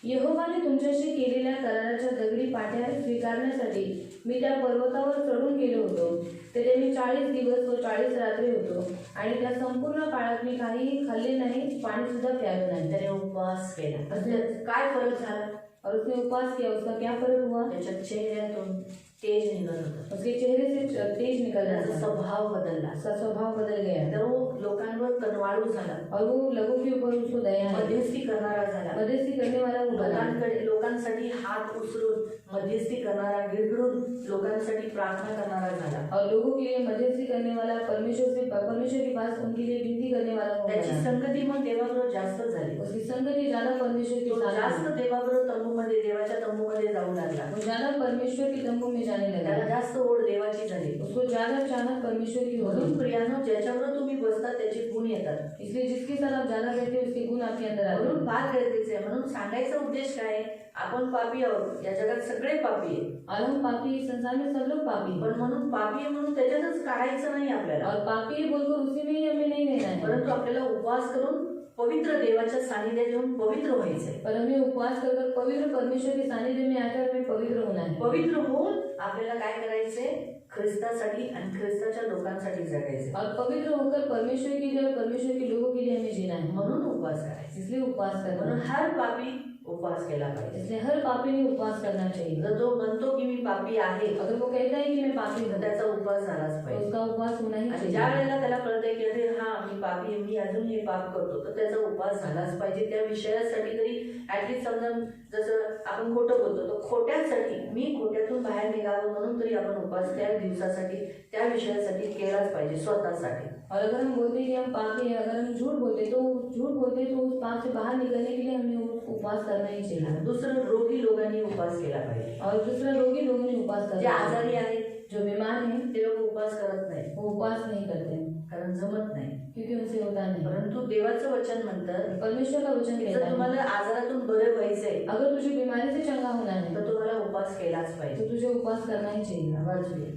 यहोवाने तुमच्याशी केलेल्या कराराच्या दगडी पाट्या स्वीकारण्यासाठी मी त्या पर्वतावर चढून गेलो होतो. तेथे मी 40 दिवस व 40 रात्री होतो आणि त्या संपूर्ण काळात मी काहीही खाल्ले नाही, पाणी सुद्धा प्यालो नाही. त्याने उपवास केला. त्यात काय फरक झाला, और उसने उपवास किया, उसका क्या फर्क हुआ? त्याच्या चेहऱ्यातून तेज निघत होतं. उसके चेहरे से तेज निकल रहा त्याचा था. स्वभाव बदलला. उसका स्वभाव बदल गया. तो लोकांवर कनवाळू झाला. और वो लोगों के ऊपर उसको दया है. मध्यस्थी करणारा झाला. मध्यस्थी करने वाला वो बना. लोकांसाठी हात उचलून मध्यस्थी करणारा, गिळगिळून लोकांसाठी प्रार्थना करणारा झाला. और लोगों के लिए मध्यस्थी करने वाला, परमेश्वर के पास उनके लिए विनती करने वाला वो त्याची बना. संगती मग देवाबरोबर जास्त झाली. उसकी संगति ज्यादा परमेश्वर तो के साथ जास्त हुई. देवाबरोबर तंबूमध्ये, देवाच्या तंबूमध्ये जाऊ लागला. वो ज्यादा परमेश्वर के तंबू में जाने त्याला लगा. जास्त ओढ देवाची झाली. उसको ज्यादा चाहत परमेश्वर की हो म्हणून गई. प्रियानो, ज्याच्याबरोबर तुम्ही बसता त्याचे गुण येतात. इसलिए जिसके साथ आप ज्यादा रहते हो उसके गुण आपके अंदर आते म्हणून हैं. फार गरजेचं आहे. म्हणून सांगायचा उद्देश काय आहे, आपण पापी आहोत. या जगात सगळे पापी आहे. और हम पापी, इस संसार में सब लोग पापी हैं. पण म्हणून पापी आहे म्हणून त्याच्यातच काढायचं नाही आपल्याला. और पापी है बोलकर उसी में ही हमें नहीं रहना है. परंतु आपल्याला उपवास करून पवित्र देवाच्या सानिध्यात येऊन पवित्र व्हायचंय. पर हमें उपवास कर पवित्र परमेश्वर के सानिध्य में आकर हमें पवित्र होना है. पवित्र होऊन आपल्याला काय करायचंय, ख्रिस्तासाठी आणि ख्रिस्ताच्या लोकांसाठी जगायचंय. और पवित्र होकर परमेश्वर के लिए और परमेश्वर के लोगों के लिए हमें जीना है. म्हणून उपवास करायचा. इसलिए उपवास करना म्हणून है. हर पापी उपवास केला पाहिजे. इसलिए हर पापी ने उपवास करना चाहिए. जर तो म्हणतो की मी पापी आहे, अगर वो कहता है कि मैं पापी तर हूँ, त्याचा उपवास झालाच तो पाहिजे. उसका उपवास होना ही आणि ज्या चाहिए. वेळेला त्याला कळतंय की अरे हा मी पापी आहे, मी अजून हे पाप करतो, तर त्याचा उपवास झालाच पाहिजे. त्या विषयासाठी तरी ऍटलीस्ट समजा जसं आपण खोटं बोलतो, तर खोट्यासाठी, मी खोट्यातून बाहेर निघावं म्हणून तरी आपण उपवास त्या दिवसासाठी, त्या विषयासाठी केलाच पाहिजे, स्वतःसाठी. और अगर हम बोलते हैं कि हम पापी हैं, अगर हम झूठ बोलते तो उस पाप से बाहर निकलने के लिए हमें उपवास करना ही चाहिए. दुसरं, रोगी लोकांनी उपवास केला पाहिजे. और दूसरा, रोगी लोगों ने उपवास जे करना आजारी चाहिए. आहेत जो बीमार हैं ते लोक उपवास करत नाही, वो उपवास नहीं करते कारण जमत नाही. क्योंकि उनसे होता नहीं. परंतु देवाचं वचन म्हणतं, परमेश्वर का वचन कहता जर है तुम्हाला आजारातून बरे व्हायचंय अगर तुझे बीमारी से चंगा होना है तर तुम्हाला उपवास केलाच पाहिजे. तो तुझे उपवास करना ही चाहिए. वाचूया.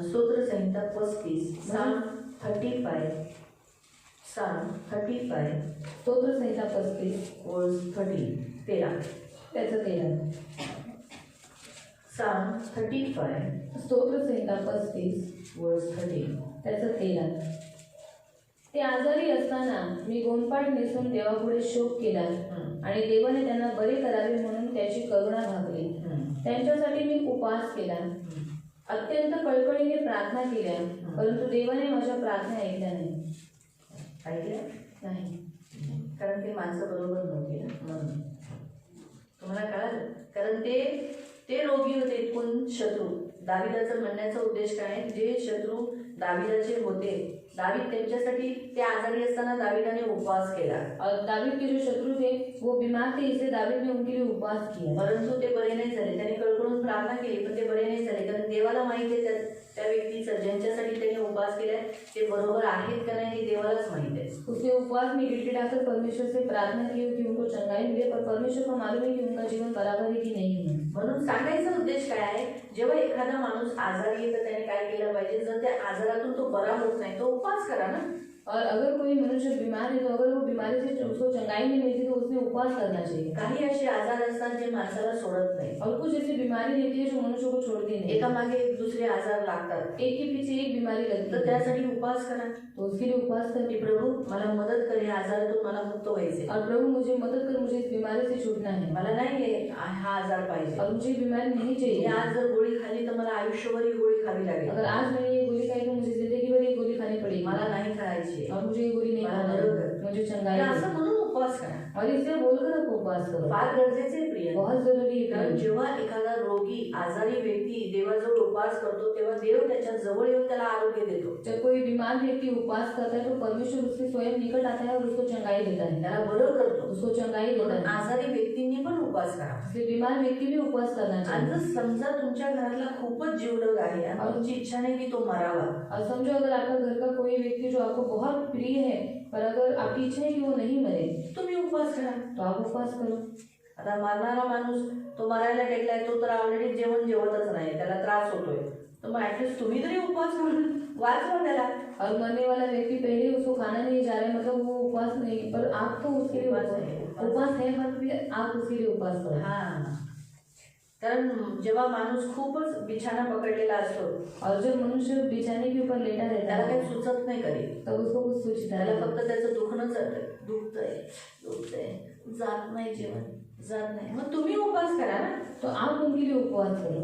स्तोत्र संहिता 35, Psalm 35, Psalm 35 स्तोत्र संहिता 35 वर्स 13. त्याचं 13. Psalm 35 स्तोत्र संहिता 35 वर्स 13. त्याचं 13. ते आजारी असताना मी गोंडपाट नेसून देवापुढे शोक केला आणि देवाने त्यांना बरे करावे म्हणून त्याची करुणा भागली. त्यांच्यासाठी मी उपवास केला, अत्यंत कळकळीने प्रार्थना केल्या, परंतु देवाने माझ्या प्रार्थना ऐकल्या नाही. कारण ते माणसं बरोबर नव्हती ना, म्हणून तुम्हाला कळालं. कारण ते ते रोगी होते. कोण? शत्रू. दाविदाचं म्हणण्याचा उद्देश काय आहे? जे शत्रू दाविदाचे होते, दावीद त्यांच्यासाठी ते आजारी असताना दाविदाने उपवास केला, और दावीद के जो शत्रु थे वो बीमार थे, इसलिए दावीद ने उनके लिए उपवास किया. परंतु ते बरे नाही झाले. त्यांनी कळकळून प्रार्थना केली पण ते बरे नाही झाले, कारण देवाला माहिती आहे त्या व्यक्तीचं ज्यांच्यासाठी त्यांनी उपवास केलाय ते बरोबर आहेत का नाही हे देवालाच माहिती आहे. उसने उपवास में गिड़गिड़ाकर परमेश्वर से प्रार्थना की कि उनको चंगाई मिले, पर परमेश्वर को मालूम है कि उनका जीवन बराबर है कि नहीं है. म्हणून सांगायचा उद्देश काय आहे? जेव्हा एखादा माणूस आजारी आहे तर त्याने काय केलं पाहिजे? जर त्या आजारातून तो बरा होत नाही तो उपवास करा ना. और अगर कोई मनुष्य बीमार है तो अगर वो बीमारी से उसको चंगाई नहीं मिलती तो उसने उपवास करना चाहिए. काही असे आजार असतात जे माणसाला सोडत नाही. और कुछ ऐसी बीमारी रहती है जो मनुष्य को छोड़ती नहीं. एका मागे एक दुसरे आजार लागतात, एक के पीछे एक बीमारी लगती तर है, त्यासाठी उपवास करा तो उसके लिए उपवास की करनी. प्रभू मला मदत कर, या आजारातून मला मुक्त व्हायचे, और प्रभु मुझे मदद कर, मुझे इस बीमारी से छूटना है, मला नाही हा आजार पाहिजे. और मुझे ये बीमारी नहीं मी चाहिए. आज जर गोळी खाल्ली तर मला आयुष्यभर ही गोळी खावी लागेल, अगर आज मैंने ये गोली खाई तो मुझे जिंदगी भर ये गोली खानी पड़ेगी, मला नाही खायची. और मुझे ये गोली नहीं मला खाना मदद है, कर. मुझे चंगाई तर दे. असं म्हणून उपवास करा. और इसे बोलकर आप उपवास करो. फार गरजेचे आहे प्रिय. बहुत जरूरी है. कारण जेव्हा एखादा रोगी आजारी व्यक्ती देवाजवळ उपवास करतो तेव्हा देव त्याच्या जवळ येऊन त्याला आरोग्य देतो, जब कोई बीमार व्यक्ति उपवास करता है तो परमेश्वर उसके स्वयं निकट आता है और उसको चंगाई देता है, त्याला बरं करतो. उसको चंगाई देता म्हणून है. आजारी व्यक्तींनी पण उपवास करा. इसलिए बीमार व्यक्ति भी उपवास करना आणि चाहिए. जर समजा तुमच्या घरातला खूपच जीवलग आहे आणि तुमची इच्छा नाही की तो मरावा, और समझो अगर आपका घर का कोई व्यक्ति जो आपको बहुत प्रिय है पर अगर आपकी इच्छा है कि वो नहीं मरे तुम्ही उपवास करा. तो आप उपवास करो. आता मरणारा माणूस तो मरायला टेकलाय, तो तर ऑलरेडी जेवतच नाही, त्याला त्रास होतोय, तर मग ऍटलीस्ट तुम्ही तरी उपवास करून वाचवा त्याला. और मरने वाला व्यक्ति पहले उसको खाना नहीं जा रहा है, मतलब वो उपवास नहीं, पर आप तो उसके लिए उपवास है, पर भी आप उसके लिए उपवास करो. हा, कारण जेव्हा माणूस खूपच बिछाना पकडलेला असतो, और जब मनुष्य बिछाने के ऊपर लेटा रहता त्याला है काही सुचत नाही कधी, तब उसको कुछ सूझता त्याला है. फक्त त्याचं दुखणंच दुखतंय, जात नाही जेवण, जात नाही. मग तुम्ही उपवास करा ना, तो आप उनके लिए उपवास करो,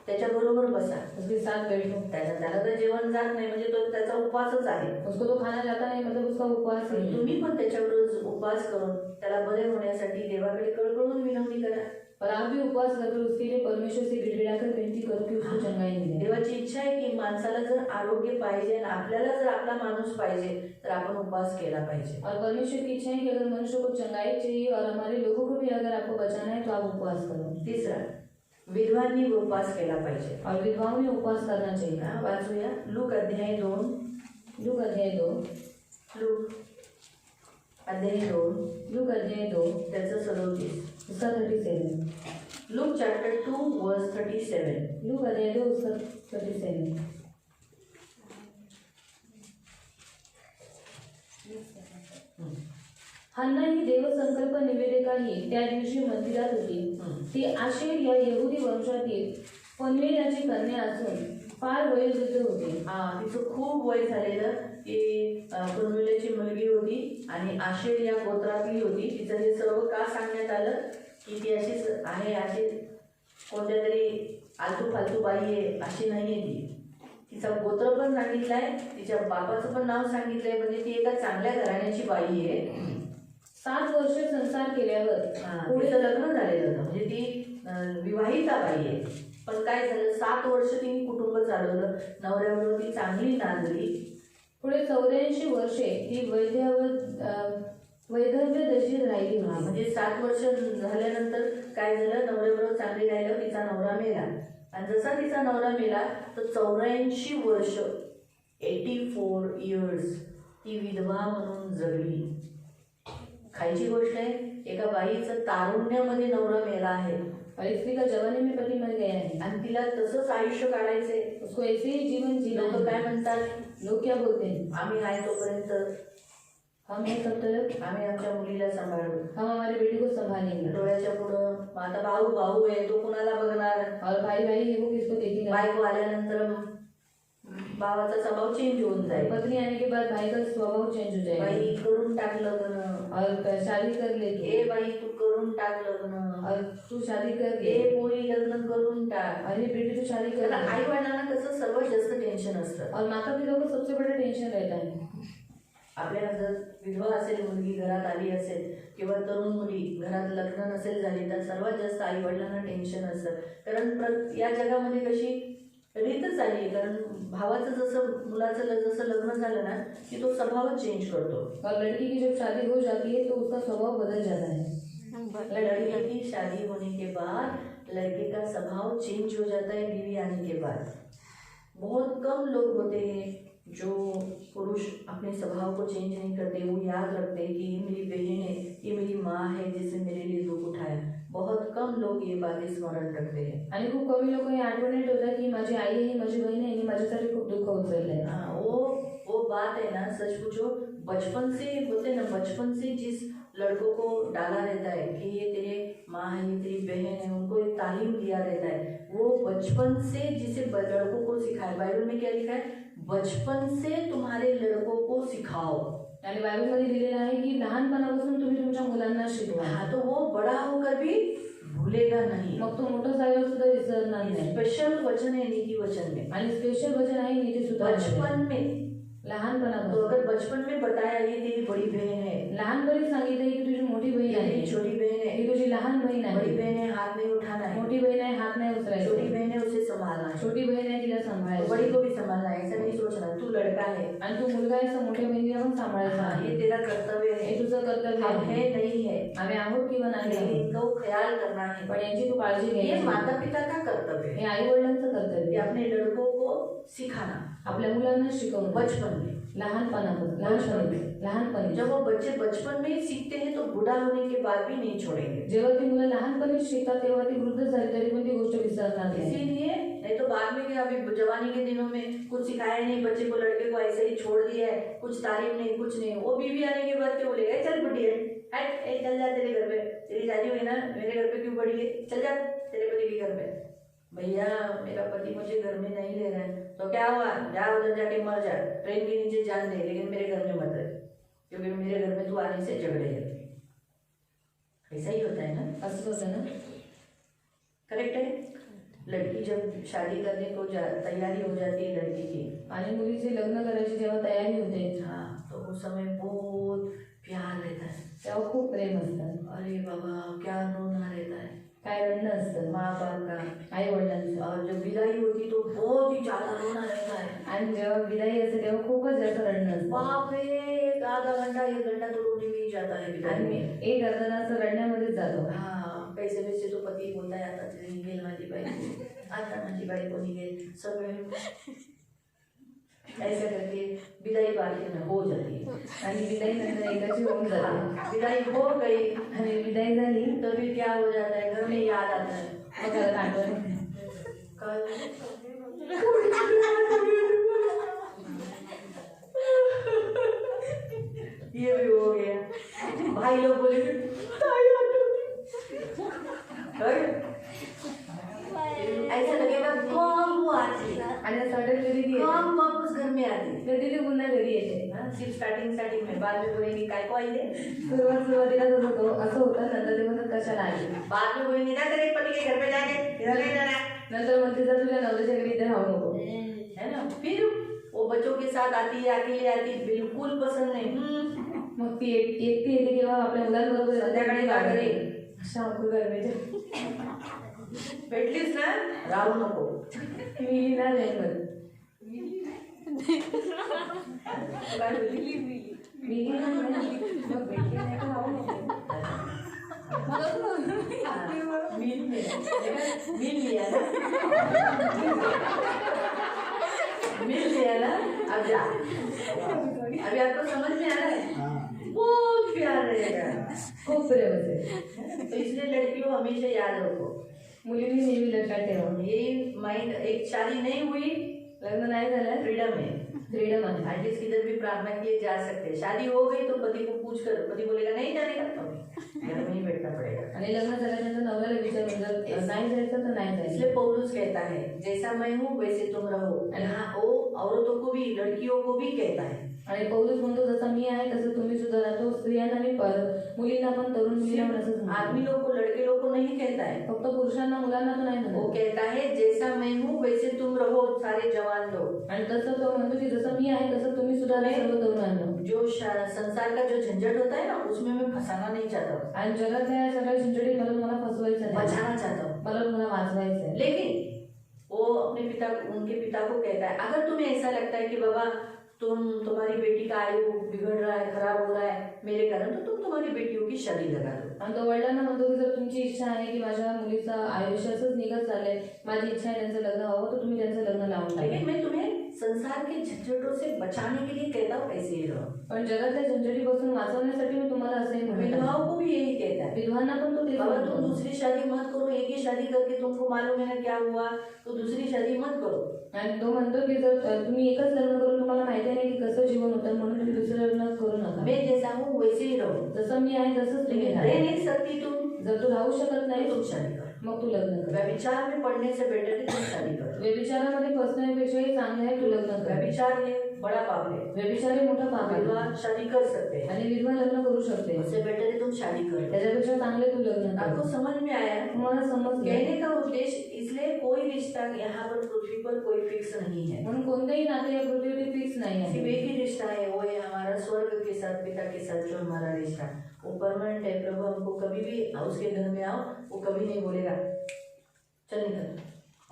त्याच्या बरोबर बसा. उसके साथ बैठो. त्याला तर जेवण जात नाही म्हणजे तो त्याचा उपवासच आहे. उसको तो खाना जाता नहीं, मतलब उसका उपवास है. तुम्ही पण त्याच्याबरोबर उपवास करून त्याला बरे होण्यासाठी देवाकडे कळकळून विनवणी करा. और आप भी उपवास करके उसके लिए परमेश्वर से गिड़गिड़ाकर विनती करो कि उसको चंगाई मिले. देवाची इच्छा आहे की माणसाला जर आरोग्य पाहिजे आणि आपल्याला जर आपला माणूस पाहिजे तर आपण उपवास केला पाहिजे. और परमेश्वर की इच्छा है कि अगर मनुष्य को चंगाई चाहिए और हमारे लोगों को भी अगर आपको बचाना है तो आप उपवास करो. तिसरा, विधवांनी उपवास केला पाहिजे. और विधवाओं ने उपवास करना चाहिए. वाचूया लूक अध्याय 2. लूक अध्याय 2. लूक अध्याय 2 लूक अध्याय 2 त्याचं 37. उसका 37. लूक चॅप्टर 2 वर्स 37. लूक अध्याय 2 उसका 37. हन्ना ही देवसंकल्प निवेदिका ही त्या दिवशी मंदिरात होती. ती आशेर या यहुदी वंशातील पनवेलाची कन्या असून फार वयोवृद्ध होती. तिचं खूप वय झालेलं, ती पनवेलाची मुलगी होती आणि आशेर या गोत्रातली होती. तिचं हे सर्व का सांगण्यात आलं की ती अशीच आहे, अशी कोणत्या तरी आलतू फालतू बाई आहे अशी नाही आहे ती. तिचा गोत्र पण सांगितलंय, तिच्या बापाचं पण नाव सांगितलंय, म्हणजे ती एका चांगल्या घराण्याची बाई आहे. 7 वर्ष संसार केल्यावर पुढे लग्न झालेलं होतं, म्हणजे ती विवाहिता बाई आहे. पण काय झालं, 7 वर्ष तिने कुटुंब चालवलं, नवऱ्याबरोबर ती चांगली नांदली. पुढे 84 वर्षे ती वैधव्य दशेत राहिली होती. म्हणजे 7 वर्ष झाल्यानंतर काय झालं, नवऱ्याबरोबर चांगली राहिलं, तिचा नवरा मेला. आणि जसा तिचा नवरा मेला तर 84 वर्ष 84 इयर्स ती विधवा म्हणून जगली. खायची गोष्ट आहे, एका बाईचं तारुण्यामध्ये नवरा मेला आहे और स्त्री का जवानी में पति मर गया है आणि तिला तसंच आयुष्य काढायचंय. उसको ऐसे ही जीवन जीना लोक है. काय म्हणतात, लोग क्या बोलते हैं, आम्ही आहे तोपर्यंत हम हैं तब तक आम्ही आमच्या मुलीला सांभाळू, हम हमारी बेटी को संभालेंगे. डोळ्याच्या पुढं. मग आता भाऊ आहे, तो कुणाला बघणार, और भाई है वो किसको देखेगा. बायको आल्यानंतर भावाचा स्वभाव चेंज होऊन जाईल. पत्नी आने के बाद भाई का स्वभाव चेंज हो जाएगा. बाई करून टाक लग्न, और शादी कर ले तू. ए बाई तू करून टाक लग्न, और तू शादी कर ले. ए पोरी लग्न करून टाक. अरे बेटी तू शादी कर ले. आई वडिलांना कसं सर्वात जास्त टेन्शन असतं. और माता पिता को सबसे बड़ा टेंशन रहता है. आपल्या जर विधवा असेल, मुलगी घरात आली असेल किंवा तरुण मुली घरात लग्न नसेल झाली तर सर्वात जास्त आई वडिलांना टेन्शन असतं. कारण या जगामध्ये कशी रीतच आली आहे. कारण भावाचं जसं मुलाचं जसं लग्न झालं ना की तो स्वभावच चेंज करतो. और लड़की की जब शादी हो जाती है तो उसका स्वभाव बदल जाता है. लड़की की शादी होने के बाद लड़के का स्वभाव चेंज हो जाता है बीवी आने के बाद. बहुत कम लोग होते हैं जो पुरुष अपने स्वभाव को चेंज नहीं करते. वो याद रखते हैं कि ये मेरी बहन है, ये मेरी माँ है जिसने मेरे लिए दुःख उठाया. बहुत कम लोग ये बातें स्मरण रखते हैं. आणि खूप कमी लोक हे आठवण येत होतं की माझी आई आहे, माझी बहीण आहे, हिने माझ्यासाठी खूप दुःख उचललंय. हाँ, वो बात है ना, सच पूछो बचपन से होते ना, बचपन से जिस लड़कों को डाला रहता है कि ये तेरे माँ है, ये तेरी बहन है, उनको एक तालीम दिया रहता है. वो बचपन से जिसे लड़कों को सिखाए. बाइबल में क्या लिखा है? बचपन से तुम्हारे लड़कों को सिखाओ. आणि बायबलमध्ये लिहिलेलं आहे की लहानपणापासून तुम्ही तुमच्या मुलांना शिकवा. हाँ, तो वो बड़ा होकर भी भूलेगा नहीं. मग तो मोठं झाल्यावर सुद्धा विसरणार नाही. स्पेशल वचन है नीति वचन में. आणि स्पेशल वचन आहे नीती सुधार. बचपन में तो लहानपणापासून अगर बचपन में बताया ये तेरी बड़ी बहन है, लहानपणी सांगितलं की तुझी मोठी बहीण ये आहे, तेरी छोटी बहन है, ही तुझी लहान बहीण बड़ी आहे, बहन है हाथ नहीं उठाना है, मोठी बहीण आहे हात नाही छोटी उचलायचं, बहन है उसे संभालना है, छोटी बहीण आहे तिला तो सांभाळायचं, बड़ी को भी संभालना है. ऐसा नहीं सोचना तू लड़का है, आणि तू मुलगा आहे तर मोठ्या बहिणीला पण सांभाळायचं हाँ, आहे. ये तेरा कर्तव्य हे है. तुझं कर्तव्य हम आहे. है नहीं है, आम्ही आहोत किंवा नाही लेकिन आहोत, इनको ख्याल करना है. पण यांची तू काळजी ये घ्यायची. माता पिता का कर्तव्य हे है आई वडिलांचं कि कर्तव्य आहे. अपने लड़कों को सिखाना आपल्या मुलांना शिकवणं बचपन में. लहानपणी जब वो बच्चे बचपन में ही सीखते हैं तो बूढ़ा होने के बाद भी नहीं छोड़ेंगे. जेव्हा ती मुलं लहानपणी शिकतात तेव्हा ती वृद्ध झाली तरी पण ती गोष्ट विसरणार नाही. इसीलिए नहीं तो बाद में क्या, अभी जवानी के दिनों में कुछ सिखाया नहीं बच्चे को, लड़के को ऐसे ही छोड़ दिया है, कुछ तारीफ नहीं कुछ नहीं. वो बीवी आने के बाद क्या बोलेगा? चल बुढ़ी है, हट, ए चल जा तेरे घर पे, तेरी शादी हुई ना, मेरे घर पे क्यों पड़ी है, चल जा तेरे पति के घर पे. भैया मेरा पति मुझे घर में नहीं ले रहा है तो क्या हुआ, जा उधर जाके मर जा, ट्रेन के नीचे जान दे, लेकिन मेरे घर में मत रह, क्योंकि मेरे घर में तू आने से झगड़े हैं. ऐसा ही होता है ना. असं होतं ना. करेक्ट है. लड़की जब शादी करने को तैयारी हो जाती है लड़की की, आणि मुलीचे लग्न करायची जेव्हा तयारी होते हाँ, तो उस समय बहुत प्यार रहता है. तेव्हा खूप प्रेम असतं. अरे बाबा क्या रोना रहता है काय रडणं असतं माँ बाप का. आई वडिलांचं. और जब विदाई होती तो बहुत ही ज्यादा रोना रहता है. आणि जेव्हा विदाई असते तेव्हा खूपच जास्त रडणं असतं. बाप रे, एक आधा घंटा 1 घंटा तो रोने में ही जाता है विदाई आणि में. एक अर्धा तास रडण्यामध्येच जातो. हाँ, कैसे वैसे तो पति बोलता है आता तरी निघेल माझी बायको, आता माझी बायको निघेल, सगळं ऐसा करके विदाई बाकी में हो जाती है. आणि विदाई नंतर एकदाची होऊन जाते. हाँ, विदाई हो गई आणि विदाई झाली तो फिर क्या हो जाता है, घर में याद आता है. मग घरात आठवण येते. ये भी हो गया. भाई लोग बोले ऐसा लगेगा कौन वो आती है, आणि असं वाटेल कधी ती येते. कौन वापस घर में आती है. कधी ती पुन्हा घरी येते. हाँ, सिर्फ स्टार्टिंग में, बाद में बोलेंगे काय को आई है. सुरुवातीला तसं होतं, असं होतं. नंतर ते म्हणतात कशाला आली. बाद में बोलेंगे ना तेरे पति के घर पे जाके इधर नहीं जाना नंतर म्हणते जा तुझ्या नवऱ्याच्या घरी इथे राहू नको. है ना. फिर वो बच्चों के साथ आती है, अकेले आती है, बिल्कुल पसंद नहीं. मग ती एकटी येते किंवा आपल्या मुलांबरोबर संध्याकाळी गागरे शांकू गरमेच्या भेटलीस ना राहू नको. मी ना नाही म्हणत. काय बोलली? मी नाही म्हणत. मग भेटली नाही का राहू नको. मिल लिया ना, अब जा. अभी आपको समझ में आ रहा है. बहुत प्यार रहेगा. खूप प्रेम असेल. तो इसलिए लड़कियों हमेशा याद रखो, मुलींनी नेहमी लक्षात ठेवा. ये माइंड, एक शादी नहीं हुई, लग्न नाही झालं फ्रीडम है. फ्रीडम आहे. एटलीस्ट किधर भी प्रार्थना के लिए जा सकते हैं. शादी हो गई तो पति को पूछ कर, पति बोलेगा नहीं जाने का तो घर में ही बैठना पड़ेगा. आणि लग्न झाल्यानंतर नवऱ्याला विचारून जर नाही जायचं तर नाही जायचं. इसलिए पौलुस कहता है जैसा मैं हूँ वैसे तुम रहो. हाँ, वो औरतों को भी, लड़कियों को भी कहता है। आणि पौलुस म्हणतो जसं मी आहे तसं तुम्ही सुद्धा राहा. तो स्त्रियांना आणि मुलींना पण, तरुण मुलींना पण असंच म्हणतो. आदमी लोग को, लड़के लोग को नहीं कहता है. फक्त पुरुषांना मुलांना तो नाही वो म्हणतो. कहता है जैसा मैं हूँ वैसे तुम रहो सारे जवान लोग. आणि तसं तो म्हणतो की जसं मी आहे तसं तुम्ही सुद्धा राहा सर्व तरुणांनो. जो संसार का जो झंझट होता है ना, उसमें मैं फंसाना नहीं चाहता हूँ. आणि जगातल्या सगळ्या झंझटी मला फसवायचं नाही, बचाना चाहता हूँ. मला तुम्हाला वाचवायचं आहे. लेकिन वो अपने पिता, उनके पिता को कहता है, अगर तुम्हें ऐसा लगता है कि बाबा तुम्हारी बेटी का आयु बिगड़ रहा है, खराब हो रहा है मेरे कारण, तो तुम तुम्हारी बेटियों की शादी लगा दो. आणि तो वडिलांना म्हणतो की जर तुमची इच्छा आहे की माझ्या मुलीचं आयुष्य असंच निघत चाललंय, माझी इच्छा आहे त्यांचं लग्न व्हावं, तर तुम्ही त्यांचं लग्न लावून टाका. लेकिन मैं तुम्हें संसार के झंझटों से बचाने के लिए कहता हूँ ऐसे ही रहो. पण जगातल्या झंझटीपासून वाचवण्यासाठी मी तुम्हाला असंही म्हणत आहे. विधवाओं को भी यही कहता है, विधवांना पण तो तेच बाबा तुम म्हणतो. दूसरी शादी मत करो, एक ही शादी करके तुमको मालूम है ना क्या हुआ, तो दूसरी शादी मत करो. आणि तो म्हणतो की जर तुम्ही एकच लग्न करून तुम्हाला माहिती नाही की कसं जीवन होतं, म्हणून तुम्ही दुसरं लग्न करू नका. मैं जैसा हूँ वैसे ही रहो. जसं मी आहे तसंच तुम्ही लेकिन राहा. रह नहीं सकती तुम, जर तू राहू शकत नाही तुम शादी करो. मग तू लग्न कर. व्यभिचार में पड़ने से बेटर है तुम शादी करो. व्यभिचारामध्ये फसण्यापेक्षाही चांगलं आहे तू लग्न कर. व्यभिचार ये बड़ा पाप है. व्यभिचार हे मोठं पाप आहे विधवा शादी कर सकते हैं, आणि विधवा लग्न करू शकते. उससे बेटर है तुम शादी करो. त्याच्यापेक्षा चांगले तू लग्न कर. आपको समझ में आया? तुम्हाला समजलं. कहने का उद्देश्य, इसलिए कोई रिश्ता यहाँ पर पृथ्वी पर कोई फिक्स नहीं है. म्हणून कोणतेही नाते या पृथ्वीवर फिक्स नाही सिर्फ आहे. एक ही रिश्ता है, वो है हमारा स्वर्ग के साथ, पिता के साथ जो हमारा रिश्ता, वो परमानेंट है. प्रभु हमको कभी भी उसके घर में आओ, वो कभी नहीं बोलेगा चल निकल,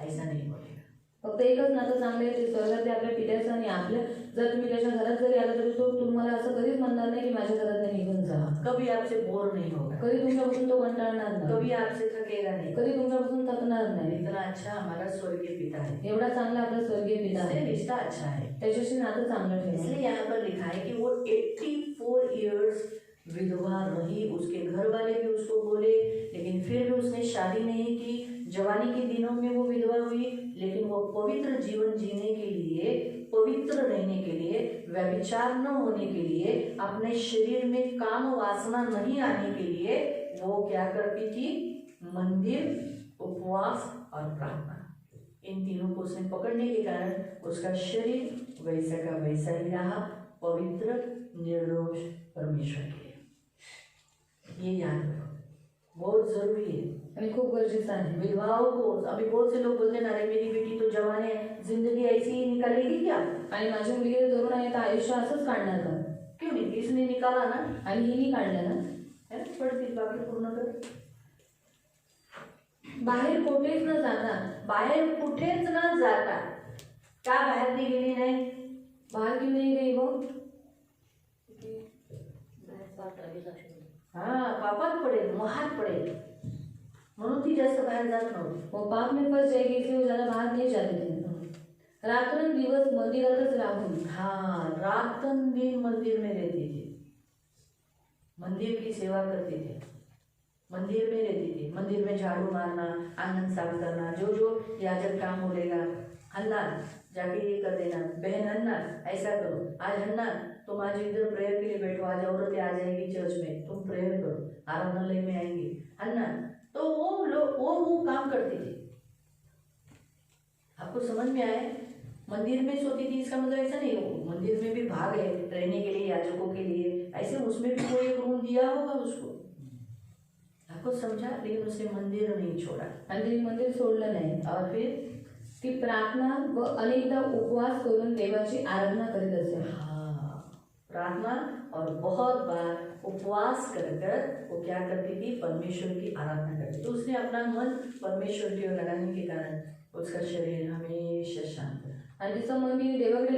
ऐसा नहीं बोलेगा. फक्त एकच नातं चांगलं आहे, ते स्वर्गात आपल्या पित्याचं आणि आपलं. जर तुम्ही त्याच्या घरात जरी आला तरी तो तुम्हाला असं कधीच म्हणणार नाही की माझ्या घरात निघून जा. कभी आपसे बोर नहीं होगा, कधी तुमच्यापासून तो कंटाळणार नाही, कभी आपसे थकेगा नहीं. कधी तुमच्यापासून थकणार नाही. इतना अच्छा हमारा स्वर्गीय पिता है, एवढा चांगला आपला स्वर्गीय पिता इसलिए आहे, रिश्ता अच्छा है. त्याच्याशी नातं चांगलं ठेवा. इसलिए यहाँ पर लिखा है कि वो 84 इयर्स विधवा रही. उसके घर वाले भी उसको बोले, लेकिन फिर भी उसने शादी नहीं की. जवानी के दिनों में वो विधवा हुई, लेकिन वो पवित्र जीवन जीने के लिए, पवित्र रहने के लिए, व्यभिचार न होने के लिए, अपने शरीर में काम वासना नहीं आने के लिए वो क्या करती थी? मंदिर, उपवास और प्रार्थना, इन तीनों को उसने पकड़ने के कारण उसका शरीर वैसा का वैसा ही रहा, पवित्र निर्दोष परमेश्वर के लिए. ये याद रखो, बहुत जरूरी है आणि खूप गरजेचं आहे. विधवाओं को. अभी बहुत से लोग बोलते हैं, अरे मेरी बेटी तो जवान है, जिंदगी ऐसी ही निकालेगी क्या? आणि माझी मुलगी तरुण आहे तर आयुष्य असंच काढणार का? क्यों नहीं, इसने निकाला ना, आणि हिने काढलं ना. है ना? पढ़ती बाकी पूर्ण कर. बाहेर कुठेच न जाता, बाहेर कुठेच न जाता. का बाहेर नाही गेली नाही? बाहर क्यों नहीं गई वो? हाँ, पापात पडेल, मोहात पडेल, म्हणून ती जास्त बाहेर जात नव्हती. वो पाप में फंस जाएगी इसलिए वो ज्यादा बाहर नहीं जाते थे. रात्रंदिवस मंदिरातच राहून. हाँ, रातन दिन मंदिर में रहती थी, मंदिर की सेवा करती थी, मंदिर में रहती थी. मंदिर में झाड़ू मारना, आंगन साफ करना, जो जो याजक काम बोलेगा. हन्ना जाके ये कर देना, बहन हन्ना ऐसा करो, आज हन्ना तुम आज इधर प्रेयर के लिए बैठो, आज औरतें आ जाएगी चर्च में, तुम प्रेयर करो, आराधनालय में आएंगे. हन्ना तो वो लोग वो काम करती थी. आपको समझ में आया? मंदिर में सोती थी, इसका मतलब ऐसा नहीं हो मंदिर में भी भाग है रहने के लिए, याजकों के लिए, ऐसे उसमें भी कोई एक रूम दिया होगा उसको. आपको समझा? लेकिन उसने मंदिर नहीं छोड़ा. आणि तिने मंदिर सोडलं नाही. और फिर ती प्रार्थना व अनेकदा उपवास करून देवाची आराधना करीत असे. प्रार्थना और बहुत बार उपवास कर कर वो क्या करती थी? परमेश्वर की आराधना करती. तो उसने अपना मन परमेश्वर की ओर लगाने के कारण उसका शरीर हमेशा शांत है. आणि तिचं मन तिने देवाकडे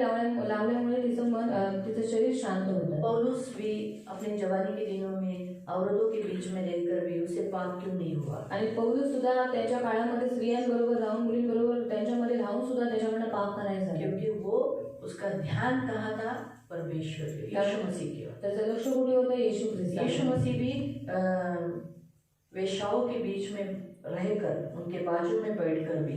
लावल्यामुळे तिचं शरीर शांत होतं. पौलुस भी अपने जवानी के दिनों में औरतों के बीच में रहकर भी उसे पाप क्यों नहीं हुआ? आणि पौलुस सुद्धा त्याच्या काळामध्ये स्त्रियांबरोबर राहून, मुलींबरोबर त्यांच्यामध्ये राहून सुद्धा त्याच्याकडनं पाप करायचा नाही. क्योंकि वो उसका ध्यान कहाँ था? परमेश्वर के, यीशु मसीह की ओर. त्याचं लक्ष कुठे होतं? येशू ख्रिस्त. यीशु मसीह भी वेश्याओं के बीच में रहकर, उनके बाजू में बैठकर भी,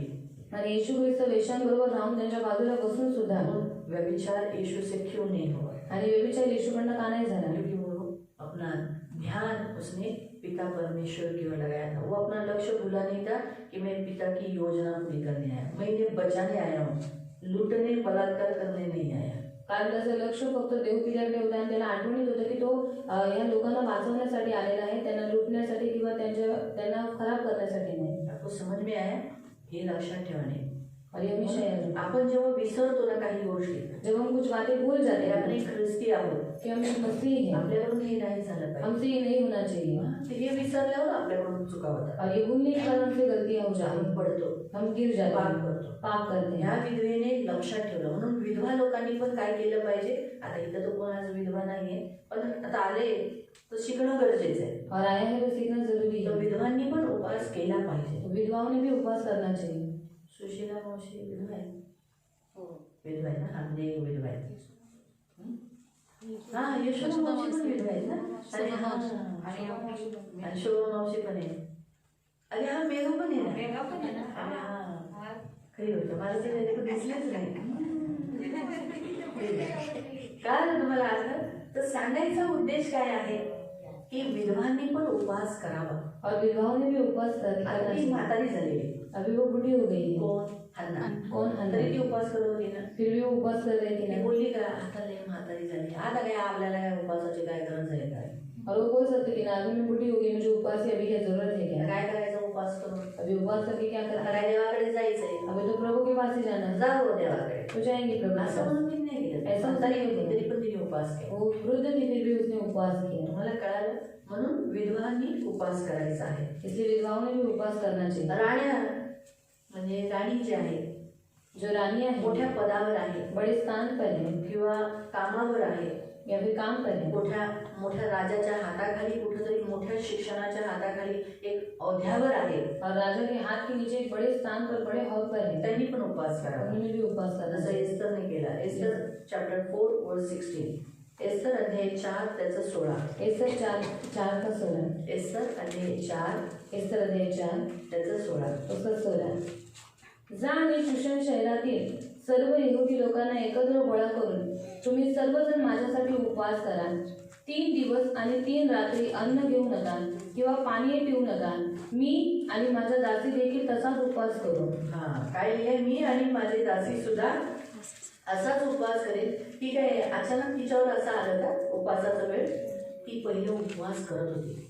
आणि येशू ख्रिस्त वेश्यांबरोबर राहून त्यांच्या बाजूला बसून सुद्धा व्यभिचार यीशु से क्यों नहीं हुआ? आणि व्यभिचार येशूकडनं का नाही झाला? क्योंकि वो अपना ध्यान उसने पिता परमेश्वर की ओर लगाया था. वो अपना लक्ष्य भूला नहीं था कि मैं पिता की योजना पूरी करने आया, मैं इन्हें बचाने आया हूँ. लूटणे बलात्कार करणे नहीं आया. कारण त्याचं लक्ष फक्त देवपूजाकडे होतं आणि त्याला आठवणीत होतं की तो या लोकांना वाचवण्यासाठी आलेला आहे, त्यांना लुटण्यासाठी किंवा त्यांना खराब करण्यासाठी नाही. आपको समझ में आया? हे लक्षात ठेवणे. और ये हमेशा याद रखना. आपण जेव्हा विसरतो ना काही गोष्टी, जब हम कुछ बातें भूल जाते ते आपण हैं एक ख्रिस्ती आहोत, कि हम एक मसीही हैं, आपल्याकडून हे नाही झालं पाहिजे. हमसे ये नहीं होना चाहिए. ते हे विसरल्यावर आपल्याकडून चुका होतात. और ये भूलने के कारण हमसे गलतियां हो जाती आपण हैं, पडतो, हम गिर जाते पाप हैं, करतो. पाप करते ह्या हैं. विधवेने लक्षात ठेवलं. म्हणून विधवा लोकांनी पण काय केलं पाहिजे. आता इथं तर कोण आज विधवा नाहीये, पण आता आले तर शिकणं गरजेचं आहे. और आया है तो सीखना जरूरी तर है. विधवांनी पण उपवास केला पाहिजे. तो विधवाओं ने भी उपवास करना चाहिए. सुशीला मावशी विधवा आहे. विधवा आहे ना. हा म्हणजे एक विधवा आहे. हा यशोदा मावशी पण विधवा आहेत ना. अरे हा आणि शोभा मावशी पण आहे. अरे हा मेघा पण आहे ना. अरे हा खरी गोष्ट. मला ते दिसलेच नाही. काय झालं तुम्हाला आज? तर सांगायचा उद्देश काय आहे की विधवांनी पण उपवास करावा. और विधवाओं ने भी उपवास करना आता ती चाहिए. म्हातारी झालेली. अभी वो बुढ़ी हो गई है. कोण? हन्ना. कौन हन्ना? तरी ती उपवास करत होती ना. फिर भी वो उपवास कर रही थी ती ना. बोलली का आता लय म्हातारी झाली, आता काय आपल्याला काय उपवासाची काय गरज आहे काय. और वो बोल सकती थी ना, अभी मैं बुढ़ी हो गई, मुझे उपवास की अभी क्या जरूरत है क्या? काय करायचं उपवास करून. अभी उपवास करके क्या करना? काय देवाकडे जायचंय. अभी तो प्रभु के पास ही जाना है. जाऊ देवाकडे. तो जाएंगे प्रभु के असं पास. म्हणून तिने नाही केलं. ऐसा म्हातारी नहीं होती केलं. तरी पण तिने उपवास केला. वो वृद्ध थी फिर भी उसने उपवास किया. तुम्हाला कळालं. म्हणून विधवांनी उपवास करायचा आहे. इसलिए विधवाओं ने भी उपवास करना चाहिए. राण्या म्हणजे राणी जी आहे, जो रानियां हैं, मोठ्या पदावर आहे बड़े स्थान पर है किंवा कामावर आहे, या फिर काम पर है, मोठ्या राजाच्या हाताखाली, कुठेतरी मोठ्या शिक्षणाच्या हाताखाली एक औध्यावर आहे, और राजा के हाथ के नीचे एक बड़े स्थान पर, बड़े हॉल पर है, त्यांनी पण उपवास करावा. उन्होंने भी उपवास करना जसं चाहिए. एस्तरने केला. एस्तर चॅप्टर 4 वर्स 16. एस्तर अध्याय 4 त्याचं 16. एस्तर 4 का 16. एस्तर अध्याय 4 एस्तर अध्याय 4 त्याचं 16. उसका 16. जा आणि शूशन शहरातील सर्व यहुदी लोकांना एकत्र गोळा करून तुम्ही सर्वजण माझ्यासाठी उपवास करा. 3 दिवस आणि 3 रात्री अन्न घेऊ नका किंवा पाणी पिऊ नका. मी आणि माझ्या दासी देखील तसाच उपवास करू. हा काय लिहिलंय. मी आणि माझी दासी सुद्धा असाच उपवास करेल. ती काय अचानक तिच्यावर असं आलं का उपवासाचा वेळ. ती पहिले उपवास करत होती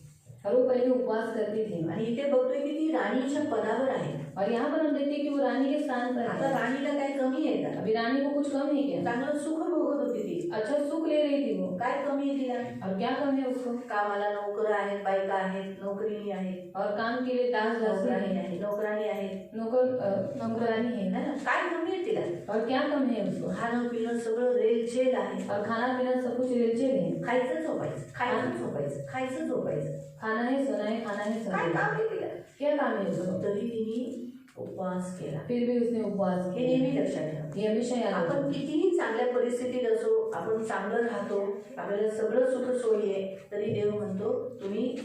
और वो पहले उपवास करती थी. आणि इथे बघतोय की ती राणीच्या पदावर आहे. और यहाँ पर हम देखते हैं कि वो रानी के स्थान पर आता है. राणीला काय कमी आहे का. अभी रानी को कुछ कम है क्या? चांगलं सुख भोगत होती ती. अच्छा सुख ले रही थी वो. काय कमी आहे तिला. और क्या कम है उसको? कामाला नोकर आहेत, बायका आहेत, नोकरी आहेत, और काम के लिए दास दासी नोकराणी है, आहे, नोकराणी आहेत. नौकरानी है ना. काय कमी आहे तिला. और क्या कम है उसको? खाणं पिणं सगळं रेलचेल आहे. और खाना पीना सब कुछ रेलचेल है. खायचं झोपायचं, खायचं झोपायचं, खायचं झोपायचं. खाना है सोना है, खाना है सोना काय है. काम आहे तिला. क्या काम है उसको? तरी तिने उपवास केला. फिर भी उसने उपवास हे किया. नेहमी लक्षात ठेवा. ये हमेशा याद आपण रखो. कितीही चांगल्या परिस्थितीत असो, आपण चांगलं राहतो, आपल्याला सगळं सुख सोयी आहे, तरी देव म्हणतो तुम्ही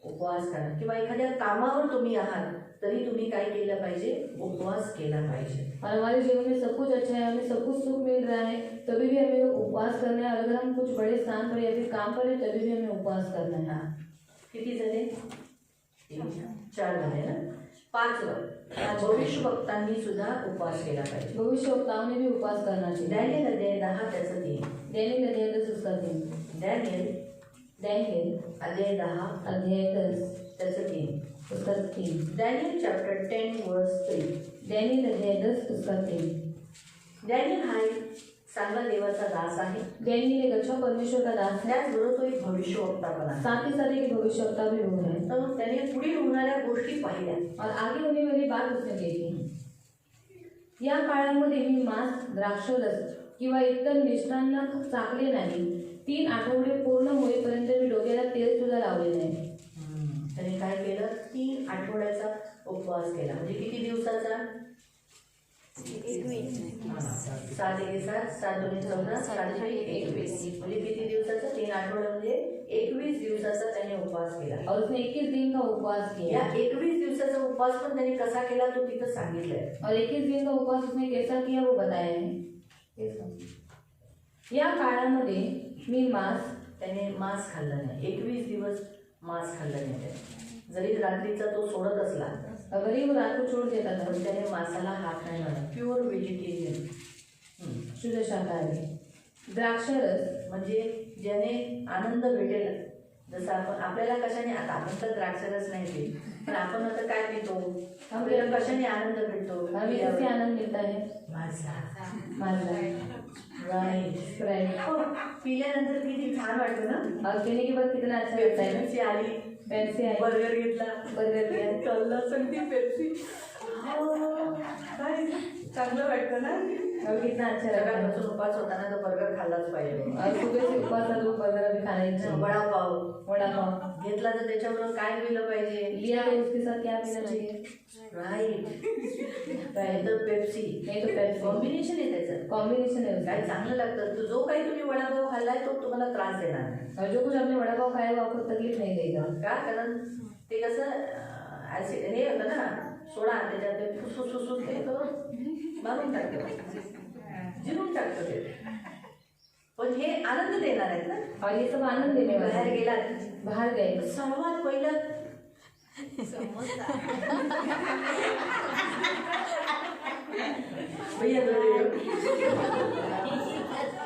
उपवास करा. किंवा एखाद्या कामावर तुम्ही आहात तरी तुम्ही काय केलं पाहिजे. उपवास केला पाहिजे. और हमारे जीवन में सब कुछ अच्छा है, हमें सब कुछ सुख मिल रहा है, तभी भी हमें उपवास करना है. और अगर हम कुछ बड़े स्थान पर या फिर काम पर है तभी भी हमें उपवास करना है. हा किती झाले. 4 झाले ना. 5वा भविष्य भक्तांनी सुद्धा उपवास केला पाहिजे. भविष्यवक्ताओं ने भी उपवास करना चाहिए. डॅनियल अध्याय 10 त्याचं 3. दैनिक अध्याय 10 उसका 3. डॅनियल डैनियल अध्याय 10 अध्याय 10 त्याचं 3. उसका 3. डॅनियल चॅप्टर 10 वर्स 3. दैनिक अध्याय 10 उसका 3. डॅनियल हा एक चांगला देवाचा दास आहे. डैनियल एक अच्छा परमेश्वर का दास है. त्याचबरोबर तो एक भविष्यवक्ता पण आहे. साथ ही साथ एक भविष्यवक्ता भी वो है. तर त्याने पुढील होणाऱ्या गोष्टी पाहिल्या. और आगे होने वाली बात उसने देखी. या काळामध्ये मी मांस, द्राक्षरस किंवा इतर मिष्टान्न चाखले नाही. 3 आठवडे पूर्ण होईपर्यंत मी डोक्याला तेल सुद्धा लावले नाही. त्याने काय केलं. 3 आठवड्याचा उपवास केला. म्हणजे किती दिवसाचा. 7 एक 7 7 2 14 7 21. म्हणजे किती दिवसाचा. 3 आठवडे म्हणजे 21 दिवसाचा त्याने उपवास केला. और उसने 21 दिन का उपवास किया. या 21 दिवसाचा उपवास पण त्याने कसा केला तो तिथं सांगितलंय. और 21 दिन का उपवास उसने कैसा किया वो बताया है. या काळामध्ये मी त्याने मांस खाल्लं नाही. 21 दिवस मांस खाल्लं नाही त्याने. जरी रात्रीचा तो सोडत असला गरीब रात को छोड़ देता था, पण त्याने मासाला हात नाही लावला. Pure vegetarian. शुद्ध शाकाहारी. द्राक्षरस म्हणजे ज्याने आनंद भेटेल. जसं आपण आपल्याला कशाने, आता आपण तर द्राक्षरस नाही पित, पण आपण आता काय पितो, आपल्याला कशाने आनंद भेटतो. हमें किससे आनंद मिलता है? माझा राईट. स्प्राइट. पिल्यानंतर किती छान वाटतं ना. और पीने के बाद कितना अच्छा लगता है. पेप्सी आली, पेप्सी आई, बर्गर घेतला, बर्गर लिया, चालला संगती पेप्सी. काय चांगलं वाटतं ना. और कितना अच्छा लगा. सकाळपासून उपास होता ना, तर बर्गर खाल्लाच पाहिजे. और सुबह से उपवास था तो बर्गर अभी खाना ही चाहिए. वडापाव वडापाव घेतला तर त्याच्याबरोबर काय पिलं पाहिजे. लिया तो उसके साथ क्या पीना चाहिए? राईट. राइट. तर पेप्सी नहीं तो पेप्सी. कॉम्बिनेशन आहे त्याचं. कॉम्बिनेशन है काय उसका. चांगलं लागतं. तो जो काही तुम्ही वडापाव खाल्लाय तो तुम्हाला त्रास देणार नाही. और जो कुछ आपने वड़ा पाव खाया वो आपको तकलीफ नहीं देगा. का, कारण ते कसं ऍसिड हे होतं ना, सोडा त्याच्यात ते फुसफुस ते करून मारून टाकतं, जिरून टाकतं ते. पण हे आनंद देणार आहेत ना. और ये सब आनंद देने वाला बाहेर है. गेलात, बाहर गए सर्वात पहिलं भैया दो दे दो.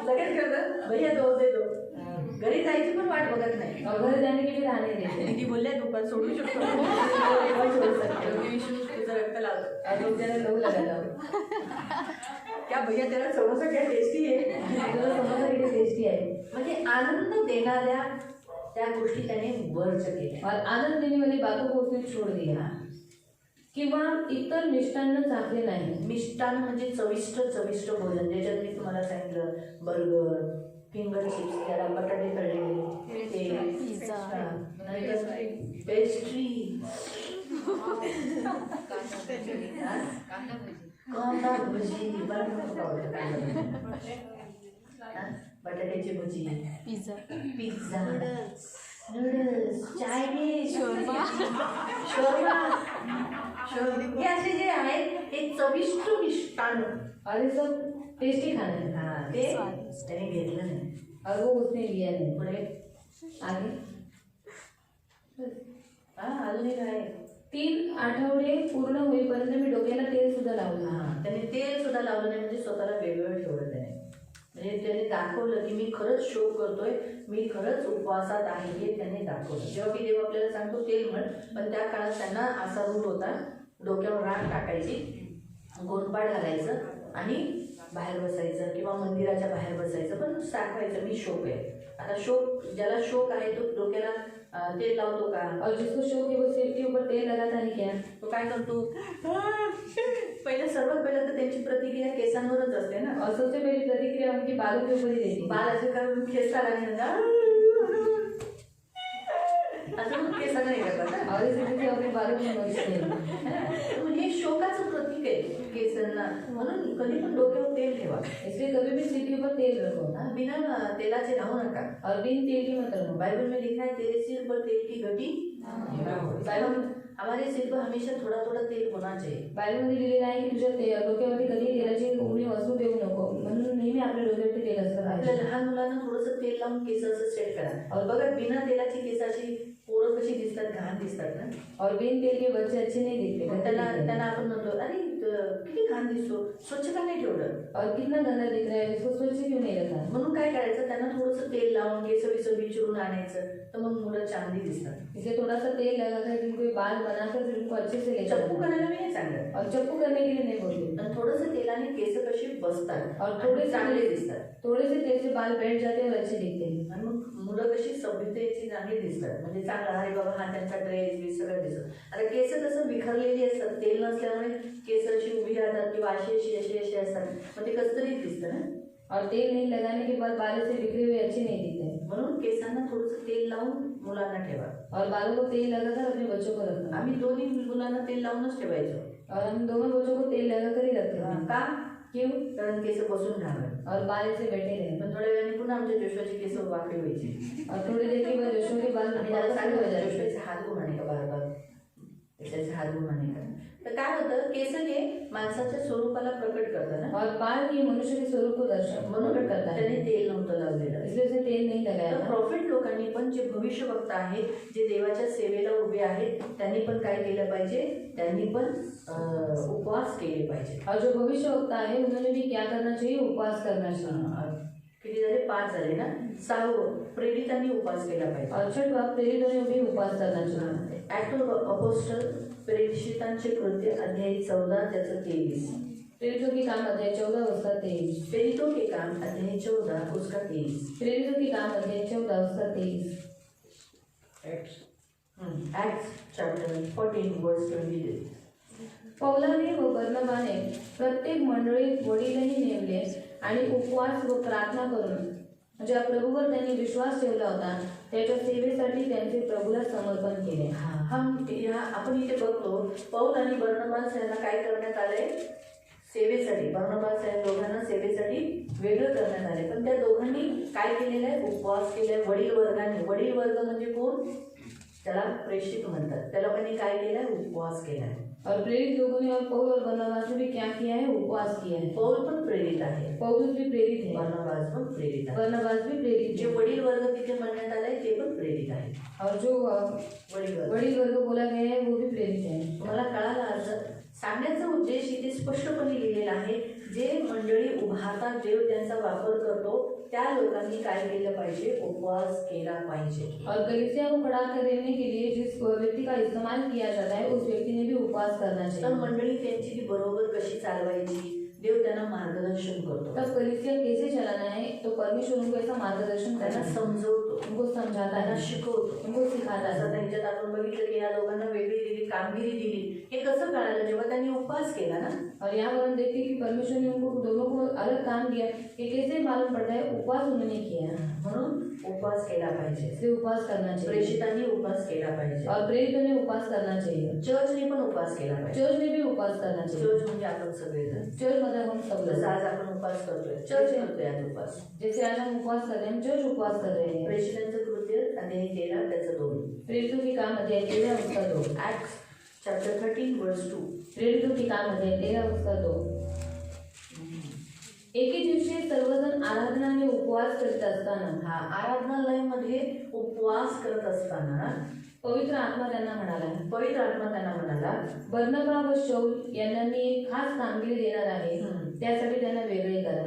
लगेच करतात भैया दो दे दो. घरी जायची पण वाट बघत नाही. और घर जाने के लिए आने देते. दीदी बोलले दुपार सोडू शकतो. सोडू शकतो. विष्णू तुझं रक्त लावतो. और लोग जाने लोग लगा क्या भैया तेरा समोसा क्या टेस्टी आहे. समोसा किती टेस्टी आहे. म्हणजे आनंद देणाऱ्या त्या गोष्टी त्याने वर्ज केल्या. और आनंद देने वाली बातों को उसने छोड़ दिया. किंवा इतर मिष्टान्न चाखले नाही. मिष्टान्न म्हणजे चविष्ट चविष्ट भोजन, ज्याच्यात मी तुम्हाला सांगितलं बर्गर, फिंगर चिप्स, त्याला बटाटे तळलेले, ते पेस्ट्री, कांदा भजी, मला खूप आवडतं कांदा भजी. बटाट्याची भजी, पिझ्झा, नूडल्स, चायनीज, शोरमा, हे असे जे आहेत हे चविष्ट मिष्टान्न. और ये सब टेस्टी खाना है. हा, ते त्याने घेतलं नाही. और वो उसने लिया नहीं. पुढे आगे अजून एक आहे. 3 आठवडे पूर्ण होईपर्यंत मी डोक्याला तेल सुद्धा लावलं. त्याने तेल सुद्धा लावलं नाही, म्हणजे स्वतःला वेगळं ठेवलं त्याने. म्हणजे त्याने दाखवलं की मी खरंच शोक करतोय, मी खरंच उपवासात आहे, हे त्याने दाखवलं. जेव्हा की देव आपल्याला सांगतो तेल म्हण, पण त्या काळात त्यांना असा रूट होता, डोक्यावर राख टाकायची, गोंधपाड घालायचं आणि बाहेर बसायचं किंवा मंदिराच्या बाहेर बसायचं, पण दाखवायचं मी शोक आहे. आता शोक, ज्याला शोक आहे तो डोक्याला तेल लावतो का. और जिसको शौक है वो सिर के ऊपर तेल लगाता है क्या. तो काय करतो, पहिले सर्वात पहिलं तर त्यांची प्रतिक्रिया केसांवरच असते ना. और सबसे पहली प्रतिक्रिया उनकी बालों के ऊपर ही देती है. बाल असे करून खेचता लागले असं मग केसाला नाही करतात ना. और इसी वजह से अपने बालों में नोचते हैं. हे शोकाचं प्रतीक आहे केसांना, म्हणून कधी पण डोक्यावर तेल ठेवा. इसलिए कभी भी सिर के ऊपर तेल रखो. बिना तेलाचे राहू नका. और बिन तेल की मत रखो. बाइबल में लिखा है तेरे सिर पर तेल की घटी. बाइबल हमारे सिर पर हमेशा थोड़ा थोड़ा तेल होना चाहिए. बायबल मध्ये लिहिलेलं आहे की तुझ्या डोक्यावरती कधी तेलाची उघडी वस्तू देऊ नको, म्हणून नेहमी आपल्या डोक्यावरती तेल असतं. आपल्या लहान मुलांना थोडंसं तेल लावून केस असं सेट करा. और बघा बिना तेलाची केसाची पोरं कशी दिसतात, घाण दिसतात ना. और बिन तेल के बच्चे अच्छे नहीं दिखते. त्यांना आपण म्हणतो अरे किती घाण दिसतो, स्वच्छ का नाही ठेवलं. और कितना गंदा दिख रहा है, इसको स्वच्छ क्यों नहीं रखा. म्हणून काय करायचं, त्यांना थोडंसं तेल लावून केस विचरून आणायचं, तर मग मुलं चांगली दिसतात. इसे थोड़ा सा तेल लगाकर इनको बाल बनाकर फिर उनको अच्छे से लेकर. चप्पू करायला मी नाही सांगत, और चप्पू करने के लिए नहीं बोलते. पण थोडंसं तेलाने केस कशी बसतात और थोडे चांगले दिसतात. थोड़े से तेल से बाल बैठ जाते हैं और अच्छे दिखते हैं. आणि मग मुलं कशी सभ्यतेची चांगली दिसतात, म्हणजे चांगला अरे बाबा हा त्यांचा ड्रेस बी सगळं दिसत. आता केस कसं विखरलेली असतात, तेल नसल्यामुळे केस अशी उभी राहतात किंवा अशी असतात, म्हणजे कसं तरी दिसतं ना. और तेल नहीं लगाने के बाद बाल से बिखरे हुए अच्छे नहीं दिखते. म्हणून केसांना थोडंसं तेल लावून मुलांना ठेवा. और बालों को तेल लगाकर अपने बच्चों को रखना. आम्ही दोन्ही मुलांना तेल लावूनच ठेवायचो. और हम दोनों बच्चों को तेल लगाकर ही रखते हैं. का, क्यों, कारण केस बसून राहावे और बाल से बैठे रहे. पण थोड्या वेळाने पुन्हा आमच्या जोशवाची केस वाकडी व्हायची. और थोड़ी देर के बाद जोशों के बाल आणि त्याला सांगितलं जोशवाचे हात घुमाने का बार बार, त्याचे हात घुमाने का. तर काय होतं, केस हे माणसाच्या स्वरूपाला प्रकट करतं ना, और बाल ये मनुष्य के स्वरूप को दर्शन म्हणून प्रकट करता है, त्याने तेल नव्हतं लावलेलं. इसलिए उसे तेल नहीं लगाया तर था. प्रॉफिट लोकांनी पण, जे भविष्यवक्ता आहेत, जे देवाच्या सेवेला उभे आहेत, त्यांनी पण काय केलं पाहिजे, त्यांनी पण उपवास केले पाहिजे. और जो भविष्य वक्ता है उन्होंने भी क्या करना चाहिए, उपवास करना चाहिए. किती झाले, 5 झाले ना. 6 प्रेरितांनी उपवास केला पाहिजे. और छठवा प्रेरितों ने भी उपवास करना चाहिए. ऍक्ट ऑफ अपोस्टल, प्रेरितांचे कृत्य, अध्याय 14 त्याचं 23. प्रेरितों के काम अध्याय 14 उसका 23. प्रेरितों के काम अध्याय 14 उसका 23. प्रेरितों के काम अध्याय 14 उसका 23. Acts chapter 14 verse 23. पौलाने व बर्नबाने प्रत्येक मंडळीत वडीलही नेमले आणि उपवास व प्रार्थना करून ज्या प्रभूवर त्यांनी विश्वास ठेवला होता त्याच्या सेवेसाठी त्यांचे प्रभूला समर्पण केले. आपण इथे बघतो, पौल आणि बर्नबास यांना काय करण्यात आलंय, सेवेसाठी. बर्नबास या दोघांना सेवेसाठी वेगळं करण्यात आले, पण त्या दोघांनी काय केलेलं आहे, उपवास केलाय. वडील वर्गाने, वडील वर्ग म्हणजे कोण, त्याला प्रेषित म्हणतात, त्या लोकांनी काय केलंय, उपवास केलाय. और प्रेरित लोगों ने और पौल और बर्नबास ने भी क्या किया है, उपवास किया है. पौल पण प्रेरित आहे, पौलुस भी प्रेरित है, बर्नबास पण प्रेरित आहे. बर्नबास भी प्रेरित जे है. वडील वर्ग तिथे म्हणण्यात आलाय ते पण प्रेरित आहे. और जो वडील वर्ग, वडील वर्ग बोला गया है वो भी प्रेरित है. तुम्हाला कळाला अर्थ. सांगण्याचा उद्देश इथे स्पष्टपणे लिहिलेला आहे, जे मंडळी उभारतात, देव त्यांचा वापर करतो, त्या लोकांनी काय केलं पाहिजे, उपवास केला पाहिजे. और कलीसिया को खड़ा कर देने के लिए जिस व्यक्ति का इस्तेमाल किया जाता है उस व्यक्ति ने भी उपवास करना तर चाहिए. मंडळी त्यांची ती बरोबर कशी चालवायची, देव त्यांना मार्गदर्शन करतो, तब कलीसिया कैसे चलाना है तो परमेश्वर उनको ऐसा मार्गदर्शन त्यांना करना है, समजवतो, उनको समझाता त्यांना है, शिकवतो. उनको सिखाता असं है. त्यांच्यात आपण बघितलं की या दोघांना वेगळी दिली, कामगिरी दिली. हे कसं कळालं, जेव्हा त्यांनी उपवास केला ना. और यहाँ पर हम देखते हैं कि परमेश्वर ने उनको दोनों को अलग काम दिया. ये कैसे मालूम पड़ता है, उपवास उन्होंने किया, म्हणून उपवास केला पाहिजे. इसलिए उपवास करना चाहिए. प्रेषितांनी उपवास केला पाहिजे. और प्रेरितों ने उपवास करना चाहिए. चर्चने पण उपवास केला पाहिजे. चर्च ने भी उपवास करना चाहिए. चर्च म्हणजे आपण सगळेजण. चर्च मतलब हम सब जसं लोग. आज आपण उपवास करतोय, चर्च करतोय आज उपवास. जैसे आज हम उपवास कर रहे हैं, हम चर्च उपवास कर रहे हैं. प्रेषितांचं कृत्य अध्याय 13 त्याचं 2. प्रेरितों के काम अध्याय 13 उसका 2. Acts chapter 13 verse 2. प्रेरितों के काम अध्याय 13 उसका 2. एके दिवशी सर्वजण आराधनाने उपवास करीत असताना आराधनालयामध्ये उपवास करत असताना पवित्र आत्मा त्यांना म्हणाला, पवित्र आत्मा त्यांना म्हणाला, बर्नबा व शौल यांना मी एक खास कामगिरी देणार आहे, त्यासाठी त्यांना वेगळे करा.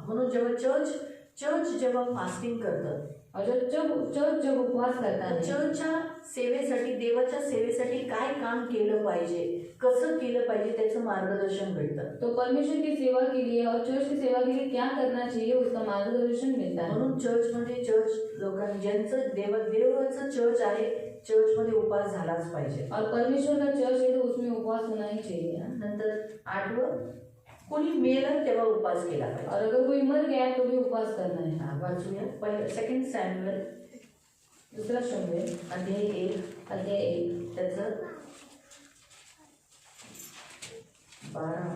म्हणून जेव्हा चर्च जेव्हा फास्टिंग करतं, और जब उपवास करता है, चर्चच्या सेवेसाठी, देवाच्या सेवेसाठी काय काम केलं पाहिजे, कसं केलं पाहिजे, त्याचं मार्गदर्शन भेटतं. तो परमेश्वर की सेवा के लिए और चर्च की सेवा के लिए क्या करना चाहिए उसका मार्गदर्शन मिलता है. म्हणून चर्चमध्ये, चर्च लोकांनी ज्यांचं देवाचं चर्च आहे, चर्चमध्ये उपवास झालाच पाहिजे. और परमेश्वर का चर्च है तो उसमें उपवास होना ही चाहिए. नंतर 8, कोणी मेलं तेव्हा उपवास केला पाहिजे. और अगर कोई मर गया तो भी उपवास करना है. वाचूया. पहिलं 2 सॅम्युएल दूसरा शमूएल अध्याय 1 त्याचं 12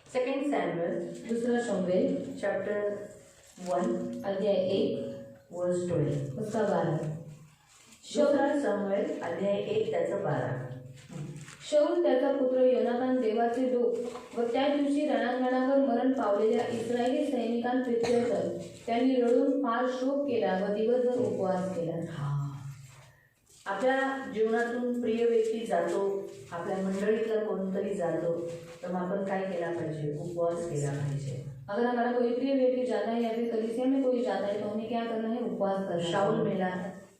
2 सॅम्युएल दूसरा शमूएल चॅप्टर 1 अध्याय 1 वर्स 12. उसका 12. दुसरा सॅम्युएल अध्याय 1 त्याचं 12. शौल त्याचा पुत्र योनातान देवाचे दूत व त्या दिवशी रणांगणावर मरण पावलेल्या इस्रायली सैनिकांप्रित्यर्थ त्यांनी रडून फार शोक केला व दिवसभर उपवास केला. आपल्या जीवनातून प्रिय व्यक्ती जातो, आपल्या मंडळीतला कोणतरी जातो, तर मग आपण काय केला पाहिजे, उपवास केला पाहिजे. अगर हमारा कोई प्रिय व्यक्ति जाता है या फिर कलीसिया में कोई जाता है तो हमें क्या करना है, उपवास करना है. शाऊल मेला,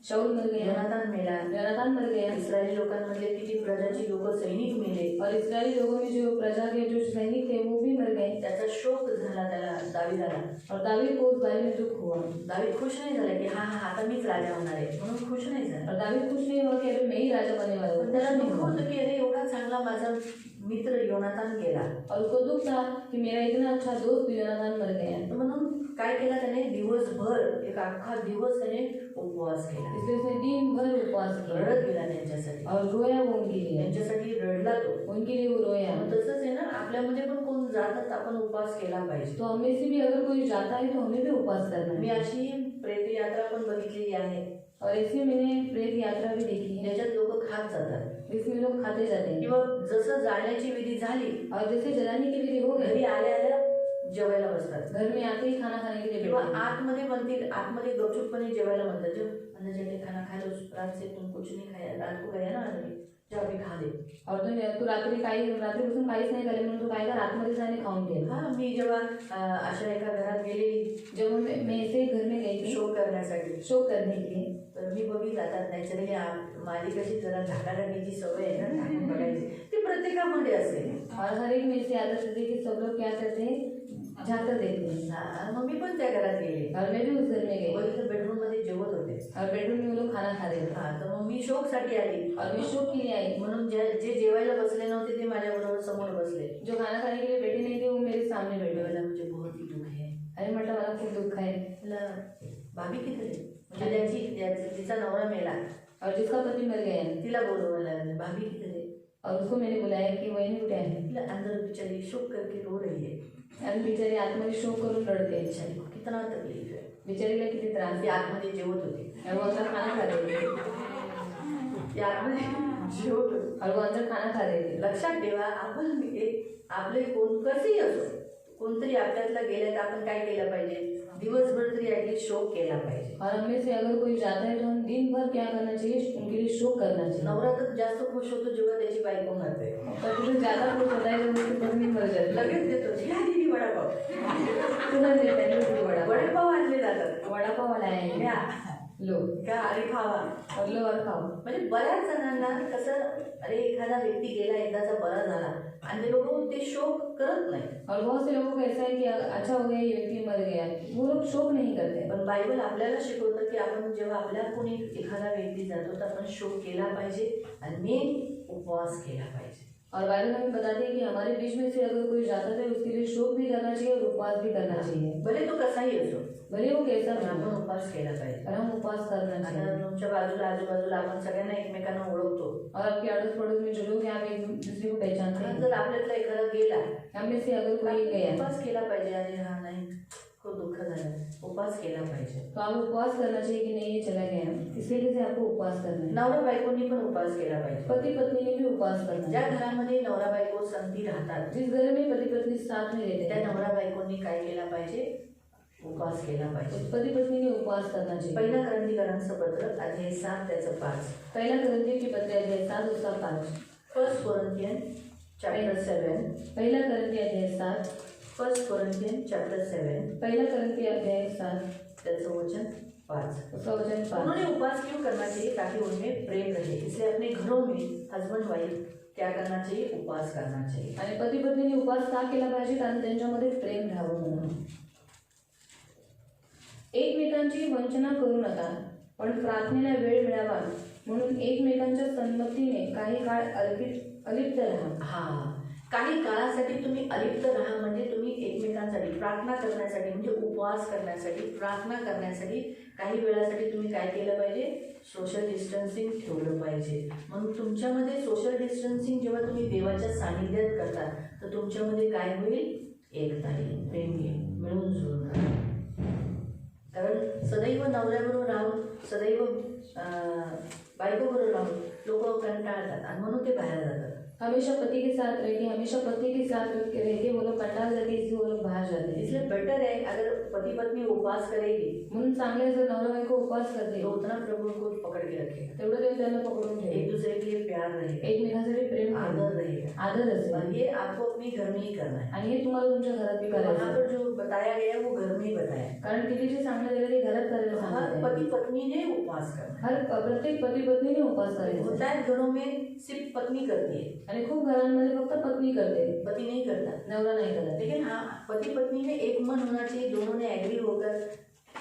शाऊल मर गया, योनातान मर गया. इस्रायली लोकांमधले किती प्रजाची लोक, सैनिक मेले, और इस्रायली लोगों में जो प्रजा के जो सैनिक थे वो भी मर गए. त्याचा शोक झाला त्याला, दावीदाला. और दावीद को उस बारे में दुख हुआ. दावीद खुश नाही झाला की हा आता मीच राजा होणार आहे, म्हणून खुश नाही झाला. और दावीद खुश नहीं हुआ कि अरे मैं ही राजा बनने वाला हूँ. पण त्याला दुःख होतं की अरे एवढा चांगला चांगला माझा मित्र योनातान गेला, और उसको दुख था कि मेरा इतना अच्छा दोस्त योनाथान मर गया। तर म्हणून काय केला त्याने, दिवसभर एक अख्खा दिवस त्याने उपवास केला, इसलिए उसने दिन भर उपवास किया रडत गेला त्यांच्यासाठी, और रोया वो उनके लिए, त्यांच्यासाठी रडला तो. उनके लिए वो रोया। मग तसंच आहे ना, आपल्यामध्ये पण कोण जातात आपण उपवास केला पाहिजे. तो हमें से भी अगर कोई जाता है तो हमें भी उपवास करना मी है। अशी प्रेत यात्रा पण बघितलेली आहे, और ऐसे मैंने प्रेत यात्रा भी देखी है, ज्याच्यात लोक खात जातात जिसमें लोग खाते जाते हैं, किंवा जसं जाळण्याची विधी झाली और जैसे जलाने की विधि हो घरी गई, आल्या आल्या जेवायला बसतात, घर में आते ही खाना खाने के लिए किंवा बैठते हैं। आतमध्ये म्हणतील, आतमध्ये गपचूपपणे जेवायला म्हणतात, जो अंदर जाके खाना खा लो, रात से तुम कुछ नहीं खाया, रात को गया ना आदमी, जो अभी खा ले. और तू रात्रीपासून काहीच नाही करे म्हणून तू काय कर, आतमध्ये जाणे खाऊन घे। हा, मी जेव्हा अशा एका घरात गेलेली जब मैं ऐसे घर में गई थी शो करण्यासाठी, शो करने के लिए, तर मी बघितलं आता नॅचरली माझी कशी जरा झाकाझाकीची सवय आहे ना, झाकून बघायची, ती प्रत्येकामध्ये असते. और हर एक में से आदत होती है कि सब लोग क्या करते हैं, झाकर देते हैं। हा, मग मी पण त्या घरात गेले, और मैं भी उस घर में गई बघितलं बेडरूम मध्ये जेवत होते. और बेडरूम में वो लोग खाना खा रहे थे, हा, तर मग मी शोकसाठी आली, और मैं शो के लिए आई। म्हणून जे जेवायला बसले नव्हते ते माझ्या बरोबर समोर बसले. जो खाना खाने के लिए बैठे नहीं थे वो मेरे सामने बैठे। मला म्हणजे बहुत ही दुःख आहे. अरे म्हटलं मला खूप दुःख आहे। मला भाभी किती रे, म्हणजे तिचा नवरा मेला, और जिसका पति मर गया, तिला बोलवायला लागले, भाभी किती रे. और उसको मैंने बुलाया कि वही उठे हैं, तिला अंदर बिचारी शोक करके रो रही है. आणि बिचारी आतमध्ये शोक करून रडते हैं। बिचारी को कितना तकलीफ है. बिचारीला किती त्रास ती आहे, आतमध्ये जेवत होती, और वो अंदर खाना खा रहे थे, ती आतमध्ये जेवत होती. और वो अंदर खाना खा रहे थे। लक्षात ठेवा, आपण आपले कोण कसेही असो, कोणतरी आपल्यातला गेलं तर आपण काय केलं पाहिजे, दिवसभर तरी ऍटलीस्ट शोक केला पाहिजे. और हमें से अगर कोई जाता है तो हम दिन भर क्या करना चाहिए, उनके लिए शोक करना चाहिए। नवरा तर जास्त खुश होतो जेव्हा त्याची बायको मरते, पर तो ज्यादा खुश होता है जब उसकी पत्नी मर जाती है। लगेच देतो, घ्या दीदी वडापाव. तुरंत देता है लोग वडापाव, वडापाव आणले जातात, वडापाव वाला है घ्या लो का आणि खावा. और लो और खाओ। म्हणजे बऱ्याच जणांना कसं, अरे एखादा व्यक्ती गेला, एकदाचा बरा झाला, आणि ते लोक ते शोक करत नाही. और बहुत से लोगों को ऐसा है कि अच्छा हो गया ये व्यक्ति मर गया, वो लोग शोक नहीं करते। पण बायबल आपल्याला शिकवतं की आपण जेव्हा आपल्या कोणी एखादा व्यक्ती जातो तर आपण शोक केला पाहिजे आणि मेन उपवास केला पाहिजे. और बाइबल हमें बताती है कि हमारे बीच में से अगर कोई जाता है तो उसके लिए शोक भी करना चाहिए और उपवास भी करना चाहिए, भले तो कसाही असो, भले वो कैसा पण भी आपण हो, उपवास केला पाहिजे. पर हम उपवास करना आता चाहिए। तुमच्या बाजूला आजूबाजूला आपण सगळ्यांना एकमेकांना ओळखतो. और आपके अड़ोस पड़ोस में जो लोग हैं आप एक दूसरे को पहचानते आणि हैं। जर आपल्यातला एखादा गेला, हम में से अगर कोई गया उपवास केला पाहिजे. अरे हा नाही, खूप दुःख झालं, उपवास केला पाहिजे. तो आपको उपवास करना चाहिए कि नहीं ये चला गया, इसी वजह से आपको उपवास करना है। नवरा बायकोनी पण उपवास केला पाहिजे. पति पत्नी ने भी उपवास करना ज्या है। घरामध्ये नवरा बायको संगती राहतात, जिस घर में पति पत्नी साथ में रहते त्या हैं, नवरा बायकोनी काय केला पाहिजे, उपवास केला पाहिजे. उस पति पत्नी ने उपवास करना चाहिए। पहिला करंदीकरांचं पत्र अध्याय 7 त्याचं 5. पहला करंथियों की पत्र अध्याय 7 उसका 5। First Corinthian chapter 7. पहला करंथी अध्याय 7, फर्स्ट कोरिंथियन चॅप्टर 7 पहला करंथी अध्याय 7 त्याचं वचन 5. उसका वचन 5। उन्होंने उपवास क्यों करना चाहिए, ताकि उनमें प्रेम रहे. इसलिए अपने घरों में हस्बैंड वाइफ क्या करना चाहिए, उपवास करना चाहिए. आणि पती पत्नीने उपवास का केला पाहिजे, कारण त्यांच्यामध्ये प्रेम राहावं म्हणून। एकमेकांची वंचना करू नका, पण प्रार्थनेला वेळ मिळावा म्हणून एकमेकांच्या संमतीने काही काळ अलिप्त राहा. हा, काही काळासाठी तुम्ही अलिप्त राहा, म्हणजे तुम्ही एकमेकांसाठी प्रार्थना करण्यासाठी, म्हणजे उपवास करण्यासाठी, प्रार्थना करण्यासाठी काही वेळासाठी तुम्ही काय केलं पाहिजे, सोशल डिस्टन्सिंग ठेवलं पाहिजे. म्हणून तुमच्यामध्ये सोशल डिस्टन्सिंग जेव्हा तुम्ही देवाच्या सानिध्यात करता तर तुमच्यामध्ये काय होईल, एकता येईल, प्रेम येईल, मिळून जुळून राहा. कारण सदैव नवऱ्याबरोबर राहून, सदैव बायकोबरोबर राहून लोक कंटाळतात आणि म्हणून ते बाहेर जातात. हमेशा पति के साथ रह के, हमेशा पत्नी के साथ रह के वो लोग कंटाळ जाते, इसलिए वो लोग बाहर जाते हैं। इसलिए बेटर है अगर पति पत्नी उपवास करेगी, म्हणून चांगले जर नवरा बायको उपवास करते तो उतना प्रभु को पकड़ के रखेगा, तेवढं ते त्यांना पकडून एक ठेवेल, दूसरे के लिए प्यार रहेगा, एकमेकांसाठी प्रेम आदर रहेगा. आदर असेल. और ये आपको अपनी घर में ही करना है. आणि हे तुम्हाला तुमच्या घरात बी वहाँ करायचं, पर जो बताया गया है वो घर में ही बताया है. कारण किती जे सांगण्यात आलेलं ते घरात करायला हर सांगितलं. पति पत्नी ने उपवास करना है. प्रत्येक पती पत्नीने उपवास करायचा. होता है घरों में सिर्फ पत्नी करती है, आणि खूप घरांमध्ये फक्त पत्नी करते, पति नहीं करता. नवरा नाही करत. लेकिन हाँ, पति पत्नी में एक मन होना चाहिए, दोनों ने एग्री होकर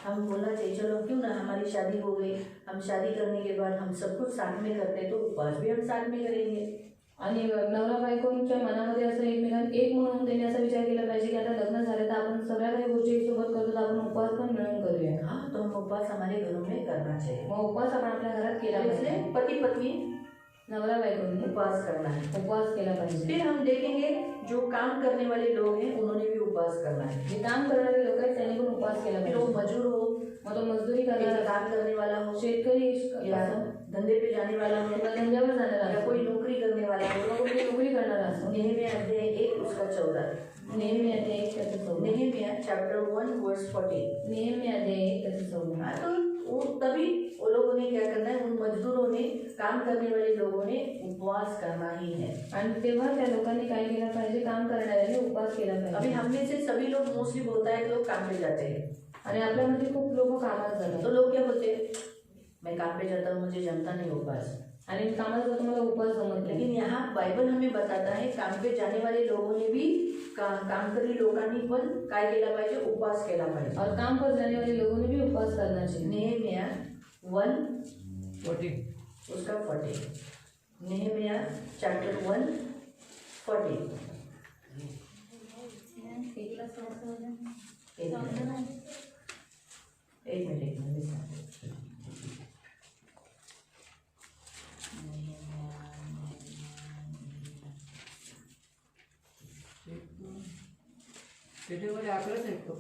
हम बोलना चाहिए, चलो क्यों ना, हमारी शादी हो गई, हम शादी करने के बाद हम सब कुछ साथ में करते हैं तो उपवास भी हम साथ में करेंगे. आणि नवरा बायकोंच्या मनामध्ये असं एक म्हणून त्यांनी असा विचार केला पाहिजे की आता लग्न झालं तर आपण सगळ्या काही गोष्टी सोबत करतो, तर आपण उपवास पण मिळून करूया. हाँ, तो हम उपवास हमारे घरों में करना चाहिए. मग उपवास आपण आपल्या घरात केला इसलिए पाहिजे. पति पत्नी नवरा बायकोंनी उपवास करना है. उपवास केला पाहिजे. फिर हम देखेंगे जो काम करने वाले लोग हैं उन्होंने भी उपवास करना है. जे काम करणारे लोक आहेत त्यांनी पण उपवास केला फिर वो पाहिजे. मजदूर हो, मग तो मजदूरी या करणारा, काम करने वाला हो, शेतकरी या धंधे पे जाने वाला हो, किंवा धंद्यावर जाणारा या असो, कोई नौकरी करने वाला हो. किंवा कोणी नोकरी करणारा असो. नेहमिया अध्याय 1 उसका 14. नेहमी अध्याय 1 त्याचं 14. नेहमिया चैप्टर 1 वर्स 40. नेहमी अध्याय 1 त्याचं 14. हाँ, तो वो तभी वो लोगों ने क्या करना है, उन मजदूरों ने, काम करने वाले लोगों ने उपवास करना ही है. आणि तेव्हा त्या लोकांनी काय केलं पाहिजे, काम करणाऱ्यांनी उपवास केला अभी पाहिजे. हम में से सभी लोग मोस्टली होता है कि लोग काम पे जाते हैं. आणि आपल्यामध्ये खूप लोक कामात तो जातात लोग क्या बोलते हैं, मैं काम पे जाता हूँ, मुझे जमता नहीं उपवास. आणि कामात जातो मला उपवास जमत नाही. लेकिन यहाँ बाइबल हमें बताता है काम पे जाने वाले लोगों ने भी कामकरी लोकांनी पण काय केला पाहिजे, उपवास केला पाहिजे. और काम पर जाने वाले लोगों ने भी उपवास करना चाहिए. नेहमिया 1:40 उसका 40. Nehemiah chapter 1:40. एक मिनट. त्याच्यामध्ये आकडेच आहेत तो.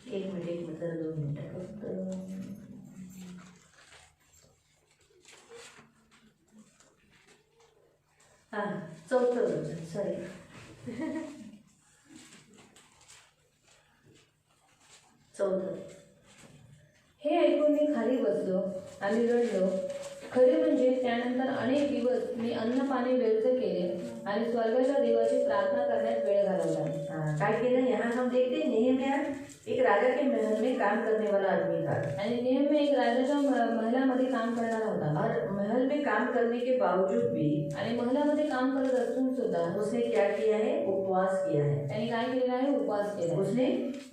एक मिनिट जरा 2 मिनिटं फक्त. हां, 4थं वचन, सॉरी. हे ऐकून मी खाली बसलो आणि रडलो. खरे म्हणजे त्यानंतर अनेक दिवस मी अन्न पाणी व्यर्थ केले आणि स्वर्गाच्या देवाची प्रार्थना करण्यात वेळ घालवला. काय केलं, यहाँ हम देखते हैं नेहमिया एक राजा के महल में काम करने वाला आदमी था. आणि नेहमी एक राजाच्या महलामध्ये काम करणारा होता. और महल में काम करने के बावजूद भी आणि महलामध्ये काम करत असून सुद्धा उसने क्या किया है, उपवास किया है. त्यांनी काय केलेलं आहे, उपवास केला. उसने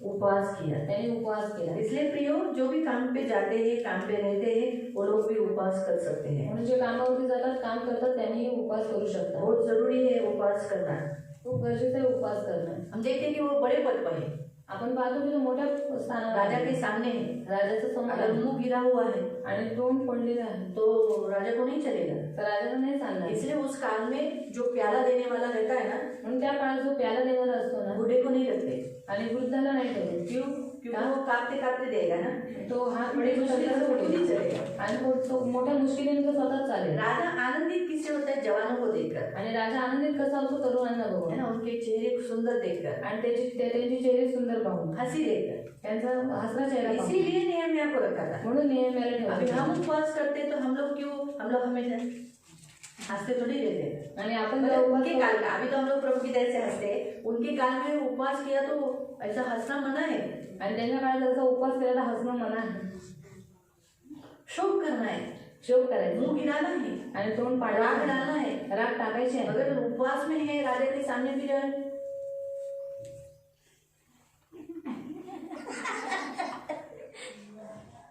उपवास किया. त्यांनी उपवास केला. इसलिए प्रियो, जो भी काम पे जाते हैं, काम पे रहते हैं, वो लोग भी उपवास कर सकते हैं. म्हणून जे कामावरती जातात, काम करतात, त्यांनी उपवास करू शकतात. बहुत जरूरी है उपवास करना. खूप गरजेचं आहे उपवास करणं. हम देखते हैं कि वो बड़े पद पर है, आपण पाहतो की तो मोठ्या स्थानावर राजा आहे. के सामने है. राजाच्या समोर अगर आहे. मुंह गिरा हुआ है आणि तोंड पडलेलं आहे, तो राजा को नहीं चलेगा. तर राजाला नाही चालणार. इसलिए उस काल में जो प्याला देने वाला रहता है ना, म्हणून त्या काळात जो प्याला देणारा असतो ना, बूढ़े को नहीं रखते. आणि वृद्धाला नाही ठेवत. क्यों? क्योंकि वो कांपते कांपते देगा ना, तो हात बड़ी बडे मुश्किल से खुद ही चलेगा. आणि तो मोठ्या मुश्किलीने तो स्वतः चालेल. राजा आनंदित किससे होता है, जवानों को देखकर, आणि राजा आनंदित कसा होतो, तरुणांना है बघून. ना, उनके चेहरे सुंदर देखकर, आणि त्यांचे चेहरे सुंदर पाहून, हंसी देखकर. त्यांचा हसरा चेहरा पाहून. इसीलिए नेहमिया को रखा था. म्हणून नेहमीला अभी ठेवला. हम उपवास करते तो हम लोग हमेशा हंसते थोड़ी रहते. आणि आपण मतलब जेव्हा उनके उपवास काल में, अभी तो हम लोग प्रभु की दया से हंसते हैं, उनके काल में उपवास किया तो ऐसा हंसना मना है. आणि त्यांच्या काळात जसा उपवास केला तर हसणं मना आहे. शोक करना है, शोक करायचं मुंह गिराना है, आणि तोंड राग पाडायचं, डालना है. राग टाकायचे आहे. अगर उपवास में है, राजा के सामने भी रहे,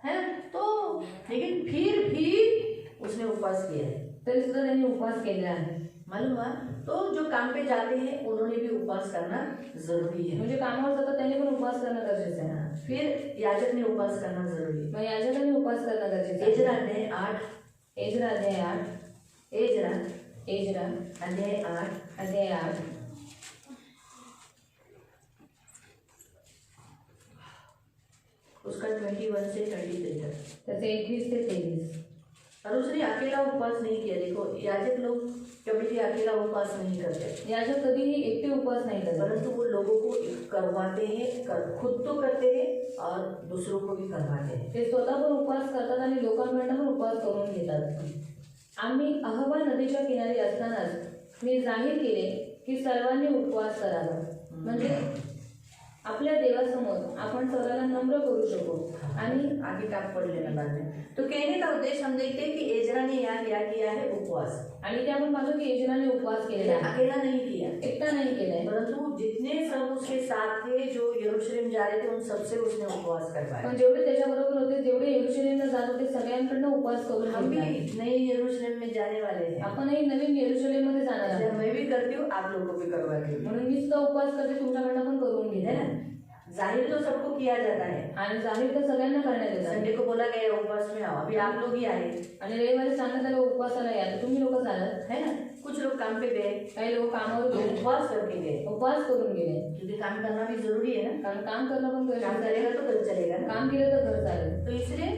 है तो, लेकिन फिर भी उसने उपवास किया है. तरी सुद्धा त्यांनी उपवास केला आहे. मालूम हुआ. तो जो काम पे जाते हैं उन्होंने भी उपवास करना जरूरी है. म्हणजे कामावर जातात त्यांनी पण उपवास करणं गरजेचं आहे. फिर याजक ने उपवास करना जरूरी है. मग याजकांनी उपवास करणं गरजेचं एजरा आहे. अध्याय 8. एजरा अध्याय 8. एजरा एजरा अध्याय 8. अध्याय 8. उसका 21 से 23 तक. त्याचे 21 ते 23. और उसने अकेला उपवास नहीं किया. देखो, याजक लोग कभी भी अकेला उपवास नहीं करते, याजक कधीही एकटे उपवास नाही करत, परंतु वो लोगों को करवाते हैं. खुद तो करते हैं और दूसरों को भी करवाते हैं. ते स्वतः पण उपवास करतात आणि लोकांकडनं पण उपवास करून घेतात. आम्ही अहवा नदीच्या किनारी असतानाच मी जाहीर केले की सर्वांनी उपवास करावा, म्हणजे आपल्या देवासमोर आपण स्वतःला नम्र करू शकू. आणि आगे का पढ़ लेना बाद में. तो कहने का उद्देश्य हम देखते हैं कि एजरा ने यहाँ क्या किया है? उपवास। आणि ते आपण पाहतो की यजनाने उपवास ये केलेला आहे, अकेला नहीं किया, एकटा नाही केलाय, परंतु जितने सब उसके साथ थे जो यरूशलेम जा रहे थे उन सबसे उसने उपवास करवाया। पण जेवढे त्याच्याबरोबर होते, जेवढे यरूशलेमला जात होते, सगळ्यांकडनं उपवास करून हम भी घेतला. नए यरूशलेम में जाने वाले हैं, आपणही नवीन यरूशलेममध्ये जाणार इसलिए आहोत, मैं भी करती हूँ, आप लोगों को भी करवाती हूँ, म्हणून मी सुद्धा उपवास करते, तुमच्याकडनं पण करून है घेते. ना। जाहिर तो सबको किया जाता है, आणि जाहीर तर सगळ्यांना करण्यात येतात. संडे को बोला गया उपवास में आओ, अभी आप लोग ही आए, आणि रविवारी सांगण्यात आलं उपवासाला या, तर तुम्ही लोक चालत. है ना। कुछ लोग काम पे गए, काही लोक कामावर तो गेले, उपवास करके गए, उपवास करून गेले, क्योंकि काम करना भी जरूरी है ना। कारण काम करणं पण काम गरजेचं आहे. करेगा तो घर चलेगा ना, काम केलं तर घर चालेल, तो इसलिए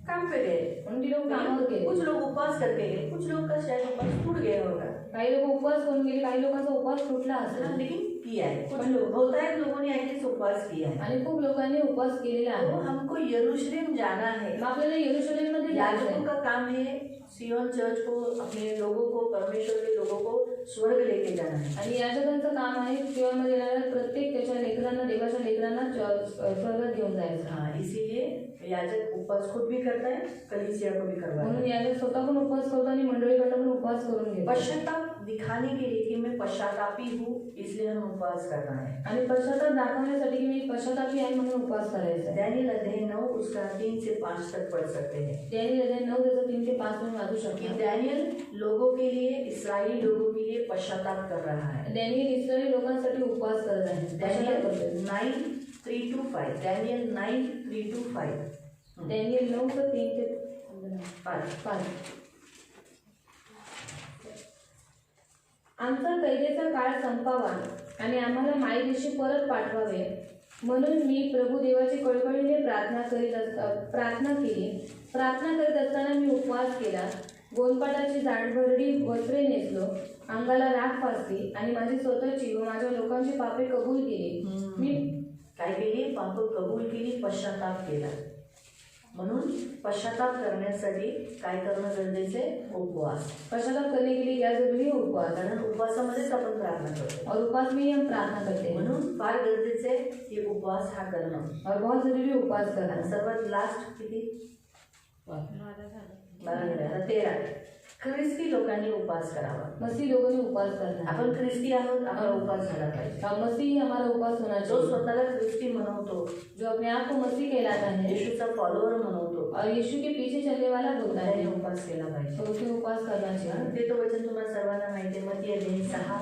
काम पे गए। म्हणून ती लोक कामावर गेले. कुछ लोग उपवास करके गए, कुछ लोग का शायद उपवास टूट गया होगा, काही लोक उपवास करून गेले, काही लोकांचा उपवास तुटला असेल, लेकिन किया है। कुछ लोग बहुत सारे लोगों ने ऐसे उपवास किया है। आणि खूप लोकांनी उपवास केलेला तो आहे. हमको यरूशलेम जाना है, मग आपल्याला यरूशलेममध्ये जायचं याजकों आहे. का काम है सियोन चर्च को, अपने लोगों को, परमेश्वर के लोगों को स्वर्ग लेके जाना है। आणि याजकांचं काम आहे जीवनामध्ये येणाऱ्या प्रत्येक त्याच्या लेकरांना, देवाच्या लेकरांना स्वर्गात घेऊन जायचं. हाँ, इसीलिए याजक उपवास खुद भी करता है, कलीसिया को भी करवाता म्हणून है। याजक स्वतः पण उपवास करतो आणि मंडळीकडनं पण उपवास करून घेतो. पश्चाताप दिखाने के लिए कि मैं पश्चातापी हूँ, इसलिए हम उपवास करना है। आणि पश्चाताप दाखवण्यासाठी की मी पश्चातापी आहे म्हणून उपवास करायचा आहे. दानिएल अध्याय 9 उसका 3 से 5 तक पढ़ सकते हैं दानिएल अध्याय 9 त्याचं 3 ते 5 पर्यंत वाचू कि शकतो. दानिएल लोगों के लिए, इस्राएली लोगों के लिए पश्चाताप कर रहा है। दानिएल इस्रायली लोकांसाठी उपवास करत आहे, पश्चाताप करतोय. Daniel 9:3-5, Daniel 9:3-5। दानिएल 9 चं 3 ते 5. आमचा कैदेचा काळ संपावा आणि आम्हाला मायदेशी परत पाठवावे म्हणून मी प्रभू देवाची कळकळीने प्रार्थना केली. प्रार्थना करीत असताना मी उपवास केला, गोंदपाटाची जाडभरडी वस्त्रे नेसलो, अंगाला राख फासली आणि माझी स्वतःची व माझ्या लोकांची पापे कबूल केली. मी काय केली? पाप कबूल केली, पश्चाताप केला. म्हणून पश्चाताप करण्यासाठी काय करणं गरजेचं आहे? उपवास. पश्चाताप करने के लिए क्या जरूरी है? उपवास. कारण उपवासामध्येच आपण प्रार्थना करतो, और उपवास में ही हम प्रार्थना करते हैं, म्हणून फार गरजेचं आहे की उपवास हा करणं. और बहुत जरूरी है उपवास करना. आणि सर्वात लास्ट किती? 13 ख्रिस्ती लोकांनी उपवास करावा. मसीह लोगों ने उपवास करना है. आपण ख्रिस्ती आहोत, आपला उपवास झाला पाहिजे. हाँ, मसीह हमारा उपवास होना जो चाहिए. स्वतःला ख्रिस्ती म्हणवतो, जो अपने आप को मसीह कहलाता है येशूचा फॉलोअर म्हणवतो, और यीशु के पीछे चलने वाला होता त्याने है, उपवास केला पाहिजे. तो उसे उपवास करना चाहिए. ते तो वचन तुम्हाला सर्वांना माहिती आहे. मत्ती अध्याय 6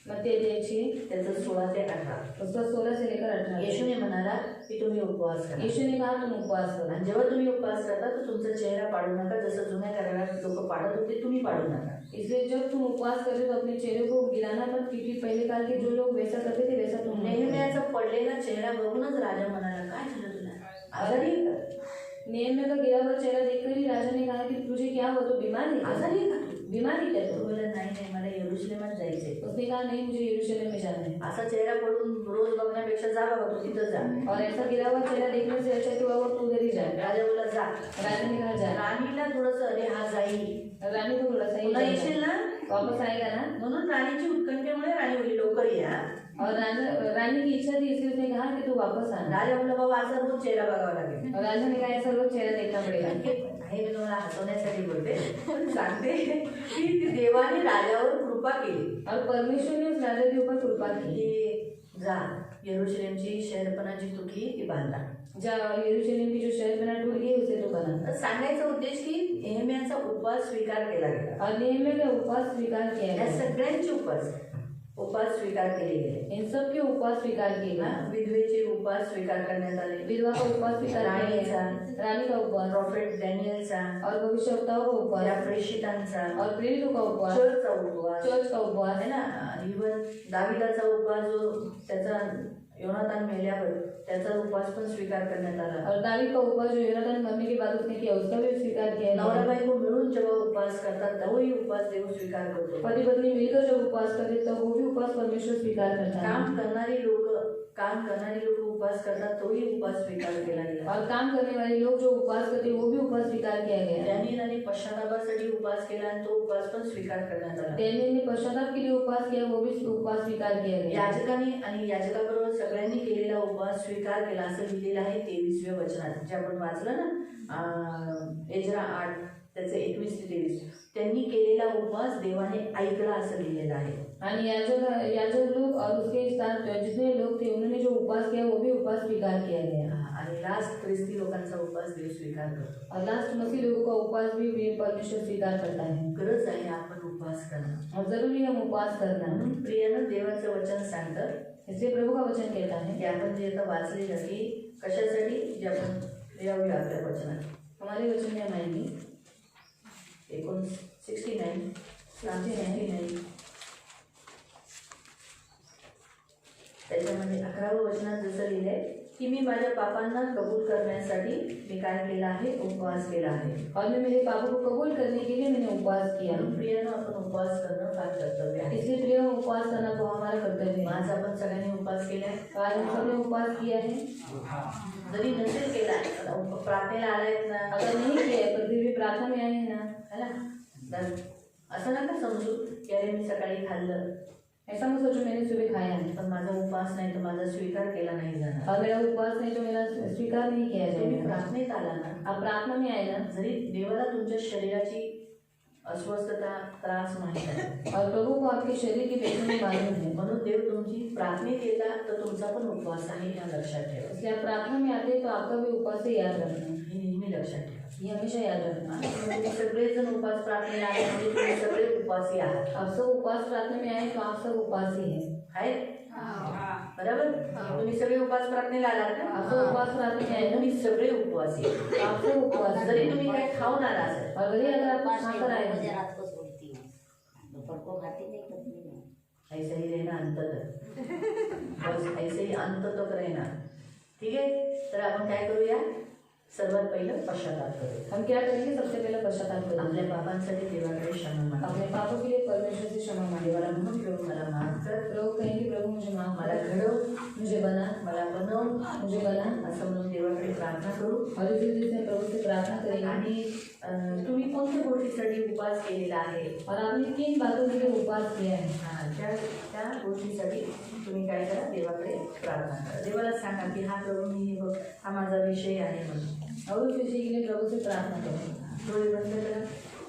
मत्ती अध्याय 6 त्याचं 16 ते 18. उसका 16 से लेकर 18. येशूने म्हणाला की तुम्ही उपवास करा, यीशु ने कहा तुम उपवास करो. आणि जेव्हा तुम्ही उपवास करता तर तुमचा चेहरा पाडू नका, जसं जुन्या करारात लोक पाडत होते, तुम्ही पाडू नका. इसलिए जब तुम उपवास करते तो अपने चेहरे को गिराना मत, क्योंकि पहले काल के जो लोग वैसा करते थे वैसा तुम नहीं. नेहम्याचा पडलेला चेहरा बघूनच राजा म्हणाला, काय झालं तुला? आजारी आहे का? नेहम्या का गिरा हुआ चेहरा देखकर ही राजा ने कहा कि तुझे क्या हुआ, तो बीमार है क्या? आजारी आहे का तू? बीमार है क्या तो तू? बोला नाही नाही, मला यरूशलेमात जायचंय. उसने कहा नहीं, मुझे यरूशलेम में जाना है. असा चेहरा पडून रोज बघण्यापेक्षा जा बाबा, तू तिथं जा. और ऐसा गिरा हुआ चेहरा देखने से अच्छा है तो और तू उधर ही जा. राजा बोला जा. राजा ने कहा जा. राणीला थोडस अरे हा जाईल, रानी को थोड़ा सा ही पुन्हा जाना. येशील ना, वापस आएगा ना. म्हणून राणीची उत्कंठेमुळे राणी बोलली लवकर या. और रानी की इच्छा थी, इसलिए उसने कहा कि तू वापस आना. राजा बोला बाबा असा रोज चेहरा बघावा लागेल. और राजा ने कहा ऐसा रोज चेहरा देखना पड़ेगा. हे मी तुम्हाला हसवण्यासाठी बोलते, पण सांगते की ती देवाने राजावर कृपा केली और परमेश्वर ने उस राजा के ऊपर कृपा की. की जा यरूशलेमची शहरपणाची तुटली ती बांधा. जा यरूशलेम की जो शहर बना टूट गई उसे तो बना. तर सांगायचा उद्देश की नेहम्याचा उपवास स्वीकार केला गेला. और नेहम्या का उपवास स्वीकार किया या गया. सगळ्यांचे उपवास स्वीकार केले गेले. इन सब के उपवास स्वीकार किए हा, गए. विधवेचे उपवास स्वीकार करण्यात आले, विधवा का उपवास स्वीकार किया राणीचा, गया. रानी का उपवास प्रॉफेट डॅनियलचा, और भविष्यवक्ताओं का या उपवास प्रेषितांचा, और प्रेरितों का उपवास, चर्चचा उपवास चर्च का उपवास है ना. इवन दाविदाचा उपवास जो त्याचा योनातान मेल्यावर त्याचा उपवास पण स्वीकार करण्यात आला. और दावीद का उपवास जो योनातान मरने के बाद उसने किया उसका भी स्वीकार किया नवरा गया. बायको मिळून जेव्हा उपवास करतात तोही उपवास देव स्वीकार करतो. पति पत्नी मिलकर जब उपवास करते तब वो भी उपवास परमेश्वर स्वीकार करता है. काम करणारी लोक उपवास करतात तोही उपवास स्वीकार केला गेला. और काम करने वाले लोग जो उपवास करते हैं वो भी उपवास स्वीकार किया गया. डॅनियलने पश्चातापासाठी उपवास केला आणि तो उपवास पण स्वीकार करण्यात आला. डैनियल ने पश्चाताप के लिए उपवास किया, वो भी उपवास स्वीकार किया गया. याजकांनी आणि याजकाबरोबर सगळ्यांनी केलेला उपवास स्वीकार केला असं लिहिलेलं आहे 23व्या वचनात, जे आपण वाचलं ना, एजरा 8 त्याचे 21 ते 23 त्यांनी केलेला उपवास देवाने ऐकला असं लिहिलेलं आहे. आणि या जो लोग और उसके साथ जितने लोग थे उन्होंने जो उपवास किया वो भी उपवास स्वीकार किया गया। आणि लास्ट ख्रिस्ती लोकांचा उपवास देव स्वीकार करतो. और लास्ट मसीह लोगों का उपवास भी परमेश्वर स्वीकार करता है। गरज आहे आपण उपवास करणं. और जरूरी है हम उपवास करना। म्हणून प्रियानं देवाचं वचन सांगतं, इसलिए प्रभु का वचन कहता है की आपण जे आता वाचलेलं की कशासाठी जे आपण लिहावूया आपल्या वचनात. हमारे वचन में हम आएंगे 69 त्याच्यामध्ये 11वं वचनात जसं लिहिलंय की मी माझ्या पापांना कबूल करण्यासाठी मी काय केलं आहे, उपवास केला आहे. और मैं मेरे पापों को कबूल करने के लिए मैंने उपवास किया। प्रियानं आपण उपवास करणं फार कर्तव्य आहे. इसलिए प्रिय उपवास करना तो हमारा कर्तव्य है। आज आपण सगळ्यांनी उपवास केलाय. आज हम सबने उपवास किया है। जरी नसेल केला प्रार्थनेला आलायत ना, अगर नहीं किया है पर फिर भी प्रार्थना में आए हैं ना, है ना, तर असं नका समजू की अरे मी सकाळी खाल्लं, ऐसा मत सोचो मैंने सुबह खाया है पण माझा उपवास नाही तर माझा स्वीकार केला नाही जाणार. और मेरा उपवास नहीं तो मेरा स्वीकार नहीं किया तुम्ही जाएगा। प्रार्थनेत आला ना, आप प्रार्थना में आए ना, जरी देवाला तुमच्या शरीराची अस्वस्थता त्रास माहीत आहे, और प्रभु को आपके शरीर की बेचैनी मालूम है, म्हणून देव तुमची प्रार्थनेत येतात तर तुमचा पण उपवास आहे या लक्षात ठेवा. इसलिए आप प्रार्थना में आते हैं तो आपका भी उपवास से याद रखना, हे नेहमी लक्षात ठेवा. ये हमेशा याद रखना। तुम्ही सगळेजण उपवास प्रार्थनेला आले म्हणजे तुम्ही सगळे उपवासी आहात. आप सब उपवास प्रार्थना में आए तो आप सब उपवासी हैं। आहेत बरोबर. तुम्ही सगळे उपवास प्रार्थनेला आलात ना, आप सब उपवास प्रार्थना में आए तुम्ही सगळे उपवासी आहात. आप सब उपवास, जरी तुम्ही काय खाऊन आला असेल, और वही अगर आप खाकर आए हैं, रात को सोती हूँ, दोपहर को खाती नहीं, कभी नहीं। ऐसा ही रहना अंत तक, बस ऐसे ही अंत तक रहना. ठीक आहे. तर आपण काय करूया, सर्वात पहिलं पश्चाताप करूया. हम क्या करेंगे, सबसे पहले पश्चाताप करेंगे। आपल्या पापांसाठी देवाकडे क्षमा मागा. अपने पापों के लिए परमेश्वर से क्षमा मांगे। देवाला म्हणून प्रभू मला माफ कर, लोग कहेंगे प्रभु मुझे माफ मला कर, घडव, मुझे बना, मला बनव, मुझे बना। असं म्हणून देवाकडे प्रार्थना करू. और इसी से प्रभु से प्रार्थना करेंगे। आणि तुम्ही कोणत्या गोष्टीसाठी उपवास केलेला आहे, और आपने 3 बातों के लिए उपवास किया है, त्या गोष्टीसाठी तुम्ही काय करा, देवाकडे प्रार्थना करा. देवाला सांगा की हा प्रभू मी हे बघ, हा माझा विषय आहे म्हणून. और उस विषय के लिए प्रभु से प्रार्थना करें। डोळे बंद करा.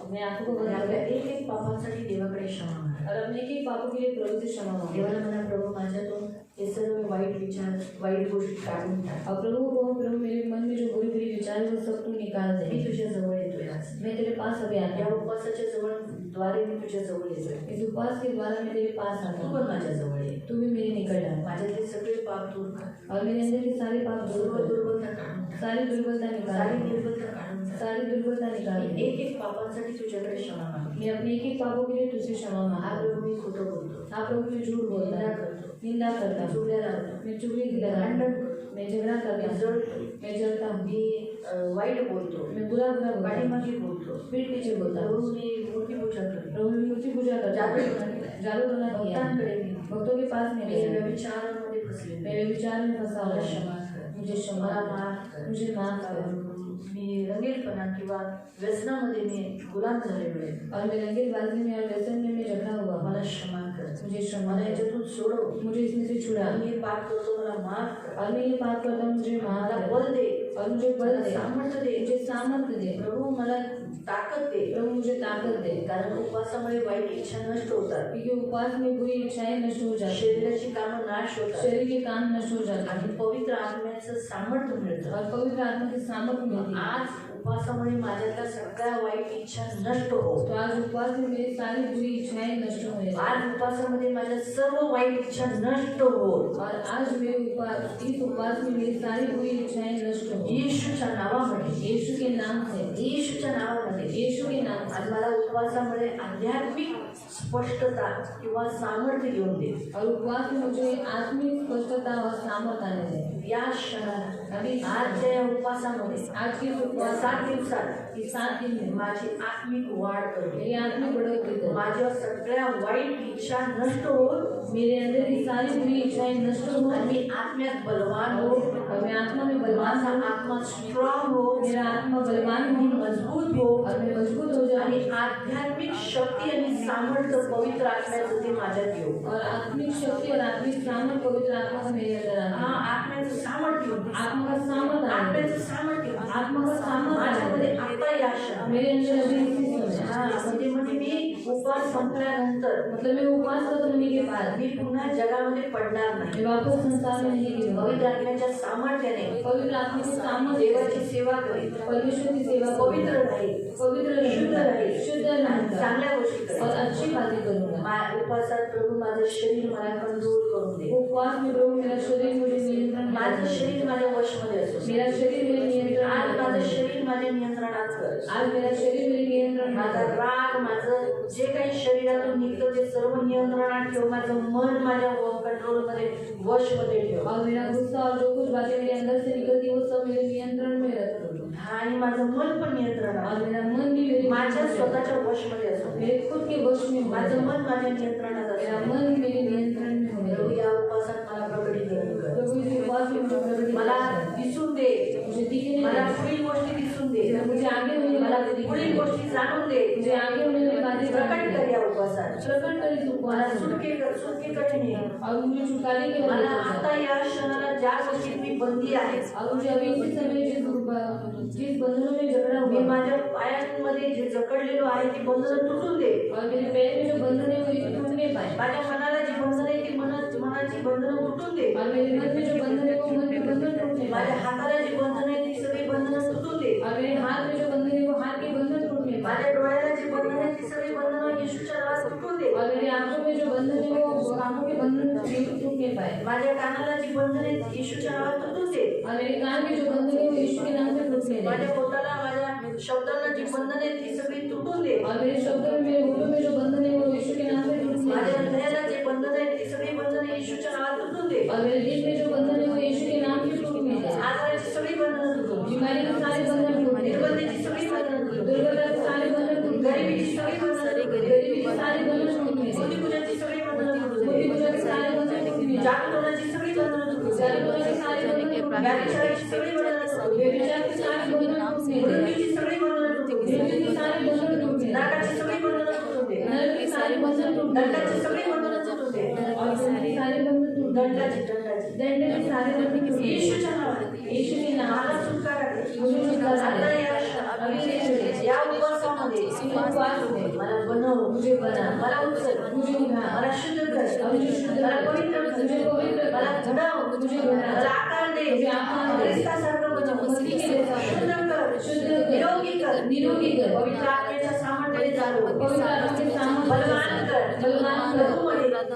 अपने आंखों को आणि बंद आपल्या करें एक पापांसाठी देवाकडे क्षमा मागा. और अपने एक पापों के लिए प्रभु से क्षमा मांगे। देवाला म्हणा प्रभू माझ्यातून हे सर्व वाईट विचार, वाईट गोष्टी काढून टाक. और प्रभु को प्रभु मेरे मन में जो बुरी बुरी विचार है वो सब तू निकाल दे। मी तुझ्या जवळ येतोय आज. मैं तेरे पास अभी आता या हूँ। उपवासाच्या जवळ द्वारे मी तुझ्या जवळ येतोय. इस उपवास के द्वारा मैं तेरे पास आता तू हूँ। पण माझ्या जवळ ये. तू भी मेरे निकट आ। माझ्यातले सगळे पाप दूर कर. और मेरे अंदर के सारे पाप दूर कर, दुर्बलता काढून टाक. सारी दुर्बलता सारी निकाल, निर्बलता काढून टाक. सारी दुर्बलता निकाल मी दे। एक पापांसाठी तुझ्याकडे क्षमा मागते. मैं अपने एक पापों के लिए तुझसे क्षमा हा मांगता हूँ। प्रभू मी खोटं बोलतो, आप प्रभु में झूठ बोलता निंदा है, करतो, निंदा करता हूँ, चुगल्या लावतो, मैं चुगली की लगाता भांडण हूँ, करतो, मैं झगड़ा करता मी हूँ, जळतो, मैं जलता हूँ, मी वाईट बोलतो, मैं बुरा बुरा बोलता हूँ, पाठीमागे बोलतो, पीठ पीछे बोलता हूँ, प्रभू मी मूर्ती पूजा करतो, प्रभु में मूर्ति पूजा करता जादू हूँ, टोना केला, जादू टोना किया, भक्तांकडे मी भक्तों के पास में मी गया, व्यभिचारामध्ये फसले, मेरे विचार में फंसा हुआ मला है, क्षमा कर, मुझे क्षमा मला कर, माफ कर. मुझे माफ कर। मी रंगीलपणा किंवा व्यसनामध्ये मी गुलाम झालेलो आहे. और मैं रंगीलबाजी में और व्यसन में मैं जकड़ा हुआ मला हूँ, क्षमा कर, मुझे क्षमा मला कर, याच्यातून सोडव. मुझे इसमें से छुड़ा, मी हे पाप करतो, मला माफ कर. और मैं ये बात करता हूँ मुझे माफ मला कर, बल दे, और मुझे बल मला दे, सामर्थ्य दे. मुझे सामर्थ्य दे, प्रभू मला ताकद दे. प्रभु मुझे ताकत दे, कारण उपवासामुळे वाईट इच्छा नष्ट होतात, क्योंकि उपवास में बुरी इच्छाएं नष्ट हो जाती हैं, शरीराची कामं नाश होतात शरीर के काम नष्ट हो जाते आणि हैं, पवित्र आत्म्याचं सामर्थ्य मिळतं. और पवित्र आत्मा की सामर्थ्य मिलती है। आज उपवासामुळे माझ्यातल्या सगळ्या वाईट इच्छा नष्ट हो. तो आज उपवास में मेरी सारी बुरी इच्छाएं नष्ट हो जाएं। आज उपवासामध्ये माझ्या सर्व वाईट इच्छा नष्ट हो. और आज मेरे उपवास, इस उपवास में मेरी सारी बुरी इच्छाएं नष्ट हो, येशूच्या नावामध्ये, यीशु के नाम से, येशूच्या नावामध्ये. यीशु के नाम से। आज मला उपवासामुळे आध्यात्मिक स्पष्टता किंवा सामर्थ्य घेऊन दे. और उपवास में मुझे आत्मिक स्पष्टता और सामर्थ्य आने दे। या क्षणाला अभी आजच्या या उपवासामध्ये, आज के इस या उपवास 7 दिवसात इस 7 दिन में माझी आत्मिक वाढ करू. मेरी आत्मिक बढ़ोतरी कर, माझ्या सगळ्या वाईट इच्छा नष्ट हो मेरे अंदर की सारी बुरी इच्छाएं नष्ट हो, आणि मी आत्म्यात बलवान हो. और मैं आत्मा में बलवान माझा हूँ, आत्मा स्ट्रॉंग हो, मेरा आत्मा बलवान मी हो, मजबूत हो और मैं मजबूत हो जाऊँ, आणि आध्यात्मिक शक्ती आणि सामर्थ्य पवित्र आत्म्याचं ते माझ्यात येऊ. और आत्मिक शक्ति और आत्मिक सामर्थ पवित्र आत्मा का मेरे अंदर आना. हा आत्म्याचं सामर्थ्य येऊ. आत्मा का सामर्थ आना. आत्म्याचं सामर्थ्य येऊ. आत्मा का सामर्थ माझ्यामध्ये आना. आता या क्षणात. मेरे अंदर अभी इसी समय. हा म्हणजे मी उपवास संपल्यानंतर मतलब मैं उपवास खत्म होने के बाद मी पुन्हा जगामध्ये पडणार नाही. मैं वापस संसार में नहीं गिरूंगा. पवित्र आत्म्याच्या सामर्थ्याने पवित्र आत्मा के सामर्थ देवाची सेवा करेल. परमेश्वर की सेवा पवित्र राहील. पवित्र शुद्ध राहील. शुद्ध रहूंगा चांगल्या गोष्टी और करेल. अच्छी बातें करूंगा. उपवासात प्रभू माझं शरीर मला कंट्रोल करून दे. उपवास में प्रभु मेरा शरीर मुझे नियंत्रण में माझं रखे. शरीर माझ्या वशमध्ये असो. मेरा शरीर मेरे नियंत्रण आज में माझं रखे. शरीर माझ्या नियंत्रणात कर. आज मेरा शरीर मेरे नियंत्रण में माझा रखे. राग माझं जे काही शरीरातून निघतं ते सर्व नियंत्रणात ठेव. माझं मन माझ्या कंट्रोलमध्ये वशमध्ये ठेव. और मेरा गुस्सा और जो कुछ बातें मेरे अंदर से निकलती वो सब मेरे नियंत्रण में रख दो. आणि माझं मन पण नियंत्रणात. और मेरा मन भी मेरे माझ्या नियंत्रण में स्वतःच्या वशमध्ये असो. मेरे खुद के वश में हो. माझं मन माझ्या नियंत्रणात मेरा असो. मन मेरे नियंत्रण में हो. प्रभू या उपवासात मला प्रकटीकरण कर. प्रभु इस उपवास में मुझे प्रकट मला कर. दिसून दे. मुझे दिखने मला दे. पुढील गोष्टी दिसून दे. मुझे आगे होने मला वाली दिखने पुढील दे. गोष्टी जाणून दे. मुझे आगे होने वाली बातें प्रकट जानने कर दे. या उपवासात. प्रकट कर इस मला उपवास में. सुटके और मुझे छुटकारे के लिए मला लेकर आता जाओ. या क्षणाला ज्या गोष्टीत मी बंदी आहे. और मुझे अभी इसी समय जिस बंधनों में जकड़ा मी हुआ माझ्या पायांमध्ये जे जकडलेलो आहे ती बंधनं तुटून दे. और मेरे पैर में जो बंधन है वो ये टूट नहीं पाए. माझ्या मनाला जी बंधन आहे ती मनाची बंधनं तुटून दे. और मेरे मन में जो बंधन है वो मन के बंधन टूट नहीं माझ्या पाए. हाताला जी बंधन आहे ती सगळी बंधनं तुटून दे. और मेरे हाथ में जो बंधन है वो हाथ के बंधन टूट नहीं पाए. माझ्या डोळ्याला जी बंधन आहे ती सगळी बंधनं येशूच्या नावात तुटून दे. और मेरी आंखों में जो बंधन है वो आंखों के बंधन टूट नहीं पाए. माझ्या कानाला जी बंधन आहे ती येशूच्या नावात तुटून दे. और मेरे कान में जो बंधन है वो यीशु के नाम से टूट नहीं माझ्या पाए. पोटाला माझ्या शब्दांना जी बंधन आहे ती सगळी तुटून दे. और मेरे शब्दों में मेरे होठों में जो बंधन है वो यीशु के नाम से टूट नहीं माझ्या पाए. हृदयाला जी बंधन आहे ती सगळी बंधनं येशूच्या नावात तुटून दे. और मेरे दिल में जो बंधन है वो यीशु के नाम से टूट नहीं पाए. आजाराची सगळी बंधनं तुटून दे. बीमारी के सारे बंधन टूट नहीं पाए. निर्बंधीची सगळी बंधनं तुटून दे. दुर्बलता के सारे बंधन टूट गए. गरिबीची सगळी बंधनं तुटून दे. गरीबी के सारे बंधन टूट नहीं पाए. मूर्तिपूजाची सगळी बंधनं तुटून मूर्ति दे. पूजा के सारे बंधन टूट नहीं पाए. जागरणाची सगळी बंधनं तुटून दे. जागरण के सारे बंधन टूट नहीं पाए. व्यभिचाराची सगळी बंधनं तुटून दे. व्यभिचार के सारे बंधन टूट नहीं पाए. मृत्यूची सगळी बंधनं तुटून दे. मृत्यु के सारे बंधन टूट नहीं पाए. नरकाची सगळी बंधनं तुटून दे. नरक के सारे बंधन टूट नहीं दंडाची पाए. सगळी बंधनं तुटून दे. और सारे बंधन टूट दंडाची दंड के सारे बंधन टूट नहीं येशूच्या पाए. नावात यीशु के नाम मला सुटकारा दे. मुझे छुटकारा आता दे. या या उपवासामध्ये उपवास में मला बनव. मुझे बना. मला उचल. मुझे उठा. मला शुद्ध कर. मुझे शुद्ध मला कर. पवित्र कर. मुझे पवित्र कर. मला घडव. मुझे घडव. मला आकार दे. मुझे आकार दे. ख्रिस्तासारखं बनव. मसीह के जैसा बनव. शुद्ध कर. शुद्ध कर. निरोगी कर. निरोगी कर. पवित्र आत्म्याच्या सामर्थ्याने चालव. पवित्र आत्मा के सामर्थ्य बलवान कर. बलवान कर.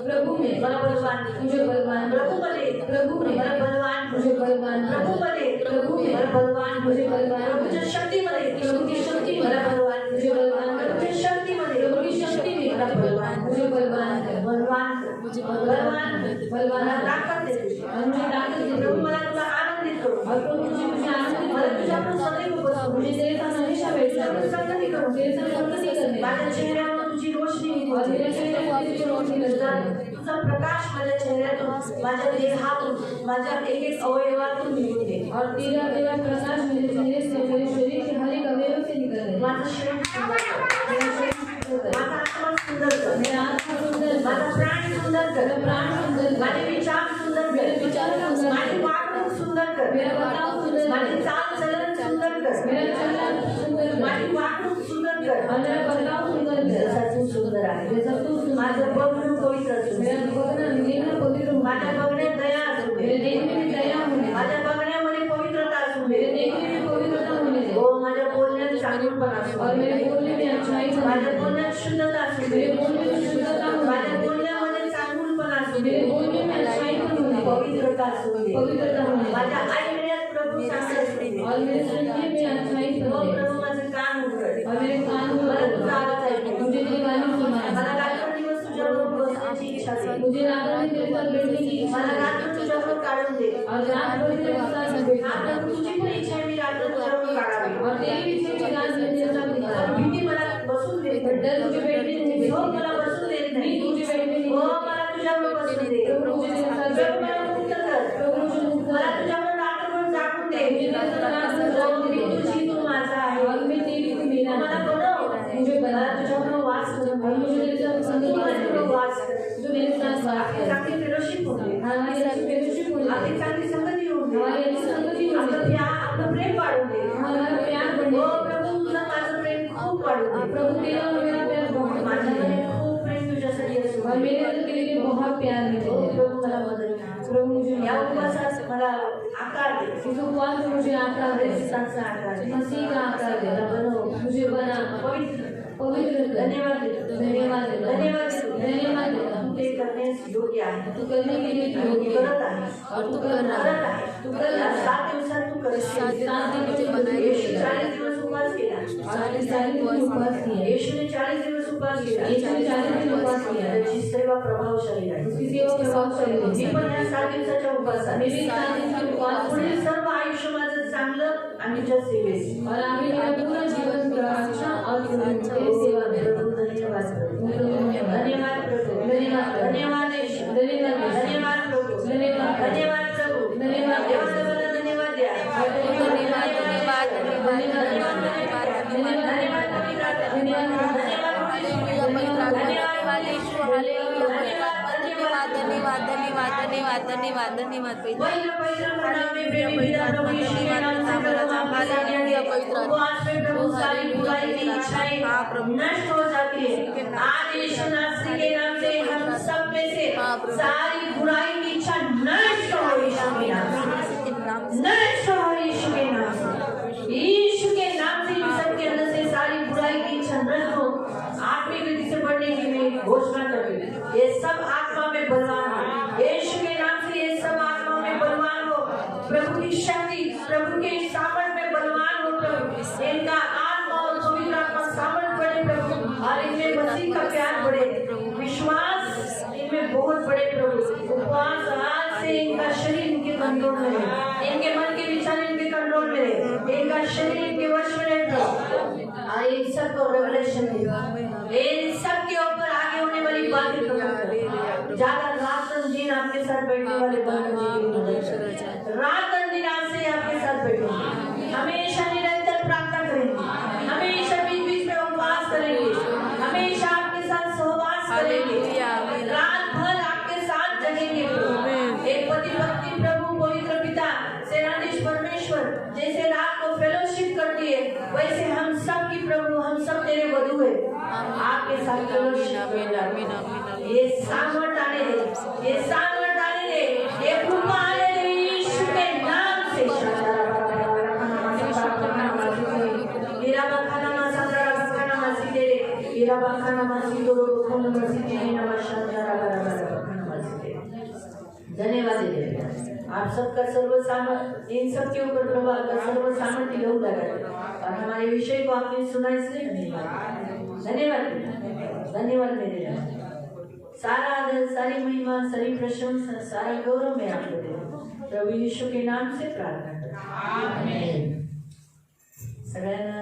प्रभु में मला बलवान कर. मुझे बलवान कर. प्रभूमध्ये प्रभू में मला बलवान कर. मुझे बलवान कर. प्रभूमध्ये प्रभू में मला बलवान कर. मुझे बलवान कर. प्रभूच्या शक्तीमध्ये प्रभू की शक्ति में मला बलवान कर. मुझे बलवान कर. प्रभूच्या शक्तीमध्ये प्रभु की शक्ति में मला बलवान कर. मुझे बलवान कर. बलवान कर. मुझे बलवान कर. बलवान मला कर. ताकद दे तुझी. और मुझे ताकत दे. प्रभू मला तुला आनंदित करू. और प्रभु मुझे आनंद मला दे. तुझ्याकडून सदैव बसू. मुझे तेरे साथ हमेशा बैठना है. संगती करू. तेरे साथ संगति करने. माझ्या चेहऱ्यावर तुझी रोशनी येऊ और दे. मेरे चेहरे पर तेरी रोशनी नजर तुझा आए. तुझा प्रकाश माझ्या चेहऱ्यातून माझ्या देहातून माझ्या एक एक अवयवातून निघून दे. और तेरा तेरा प्रकाश मेरे चेहरे से मेरे शरीर के हर एक अवयव से निकल रहे. माझं शरीर सुंदर कर. मेरा शरीर सुंदर कर. माझा आत्मा सुंदर कर. मेरा आत्मा सुंदर कर. माझा प्राण सुंदर कर. मेरा प्राण सुंदर कर. माझे विचार सुंदर मेरे कर. विचार सुंदर कर. माझी वागणूक सुंदर कर. मेरा बर्ताव सुंदर माझी कर. चाल चलन सुंदर कर. मेरा चलन सुंदर कर. माझी वागणूक सुंदर कर. और मेरा बर्ताव सुंदर कर. जसा तू सुंदर आहे. जैसा तू सुंदर. माझं बघणं पवित्र असू दे. मेरा बघणं देखना पवित्र हो. माझ्या बघण्यात दया असू मेरे दे. देखने में दया होने. माझ्या बघण्यामध्ये पवित्रता असू मेरे दे. देखने में पवित्रता होने दे. हो माझ्या बोलण्यात चांगुलपणा असू और दे. मेरे बोलने में अच्छाई माझ्या होने दे. बोलण्यात शुद्धता असू दे. मेरे बोलने में शुद्धता होने माझ्या दे. बोलण्यामध्ये चांगुलपणा असू दे. मेरे बोलने में अच्छाई होने दे. पवित्रता असू दे. पवित्रता होने दे. माझ्या ऐकण्यात प्रभू चांगले असू दे. और मेरे सुनने में अच्छाई हो होने दे. प्रभू माझं कान उघड. और मेरे कान मला तुझा आवाज में ऐकू. मुझे तेरी वाणी मला सुना. रात्रंदिवस तुझ्याबरोबर बसण्याची इच्छा दे. मुझे रात में तेरे साथ बैठने की इच्छा मला है. रात्र तुझ्याबरोबर काढून दे. और रात भर तेरे साथ बैठना. आता तुझी पण इच्छा आहे मी रात्र तुझ्याबरोबर काढावी. और तेरी भी इच्छा है कि रात में तेरे साथ पण बिताऊं. भीती मला बसून देत पर नाही. डर मुझे बैठने नहीं हो देती. मला बसून देत नाही. मी तुझे बैठने नहीं हो देती. मला तुझ्याबरोबर बसून दे. प्रभु मुझे तेरे साथ प्रभू बैठने मला मुक्त कर. प्रभु मुझे मुक्त कर. मला तुझ्याबरोबर रात्रभर जागून दे. मुझे तेरे साथ रात भर जागून मी दे. तुझी तू माझा आहे. और मैं तेरी तू मेरा मला है. बनव. मुझे बना. मला होऊ दे. हमारी लाईफ फेलोशिप होने आपली दे. चांगली संगती होऊ दे. हमारी अच्छी संगति होने आपलं दे. आपलं प्रेम वाढू दे. हमारा प्यार बढ़ने हो दे. प्रभू तुझं माझं प्रेम खूप वाढू दे. प्रभु तेरा और मेरा प्यार बहुत बढ़ने माझ्याकडे दे. खूप प्रेम तुझ्यासाठी असू और दे. मेरे अंदर तेरे लिए बहुत प्यार हो मिले दे. प्रभू मला मदत कर. प्रभु मुझे या मदद कर. उपवासास मला आकार दे. इस उपवास में मुझे आकार दे. ख्रिस्ताचा आकार दे. मसीह का आकार दे. मला बनव. मुझे बना पवित्र पवित्र कर. धन्यवाद देतो. धन्यवाद देता. धन्यवाद देतो. धन्यवाद देता. तू ते करण्यास योग्य आहे. तू करने के लिए तू तू योग्य करत है. आहे. और तू कर रहा करत है. आहे. तू करत आहे. 7 दिवसात तू करशील. 7 दिन मुझे बनाए येशू 40 दिवस उपवास केला. 40 दिन उपवास किया. येशूने 40 दिवस उपवास केला. येशूने 40 दिन उपवास किया. त्याची सेवा प्रभावशाली आहे. उसकी सेवा प्रभावशाली मी होती. पण या 7 दिवसाच्या उपवासात मी भी 7 दिन के उपवास पुढील में सर्व आयुष्य माझं चांगलं आणि तुझ्या सेवेत. और आगे मेरा पूरा जीवन अच्छा और तेरी सेवा में. प्रभू धन्यवाद प्रभू. धन्यवाद प्रभू. धन्यवाद प्रभु. धन्यवाद येशू. धन्यवाद येशू. धन्यवाद प्रभू. धन्यवाद प्रभु. धन्यवाद प्रभू. धन्यवाद प्रभु. देवाला धन्यवाद द्या. नष्ट हो जाती है. आज यीशु नासरी के नाम से हम सब में से सारी बुराई की इच्छा नष्ट हो यीशु के नाम से. नष्ट हो यीशु के नाम से. यीशु के नाम से इन सब के अंदर से सारी बुराई की इच्छा नष्ट हो. आत्मिक रीति से बढ़ने की मैं घोषणा करती हूँ. ये सब आत्मा में बलवान हो. यीशु के नाम से ये सब आत्मा में बलवान हो. प्रभु की शक्ति, प्रभु के सामर्थ में बलवान हो. प्रभु इनका आत्मा और पवित्र आत्मा सामर्थ बढ़े प्रभु. और इनमें मसीह का प्यार बढ़े. विश्वास इनमें बहुत बड़े प्रभु. उपवास आज से इनका शरीर इनके कंट्रोल में रहे. इनके मन के विचार इनके कंट्रोल में रहे. इनका शरीर इनके वश में रहे प्रभु. और इन सबको रेवलेशन दे. इन सब के ऊपर आगे होने वाली बातें प्रभु. ज्यादा रात दिन आपके साथ बैठने वाले रात दिन आज से आपके साथ बैठेंगे. हमेशा निरंतर प्रार्थना करेंगे. हमेशा बीच बीच में उपवास करेंगे. हमेशा आपके साथ सहवास करेंगे. रात भर आपके साथ जगेंगे प्रभु. एक पति पत्नी प्रभु पवित्र पिता सेनाधीश परमेश्वर जैसे रात को फेलोशिप करती है वैसे हम सब की प्रभु हम सब तेरे वधु है. आपके साथ फेलोशिप ये सामर्थ आने दे. ये सामर्थ आने दे. ये कृपा आने दे यीशु के नाम से. मेरा बखाना मासांद्रा बखाना मासी दे. मेरा बखाना मासी दो बखाना मासी दे. नमस्कार बखाना मासी दे. धन्यवाद देते. आप सबका सर्व सामर्थ इन सब के ऊपर प्रभु आपका सर्व सामर्थ्य योग लगा और हमारे विषय को आपने सुना इसलिए धन्यवाद. धन्यवाद. धन्यवाद मेरे राजा. सारा आदर सारी महिमा सारी प्रशंसा सारा गौरव मैं आपको देता प्रभु यीशु के नाम से प्रार्थना करता हूं. आमीन. सगळ्यांना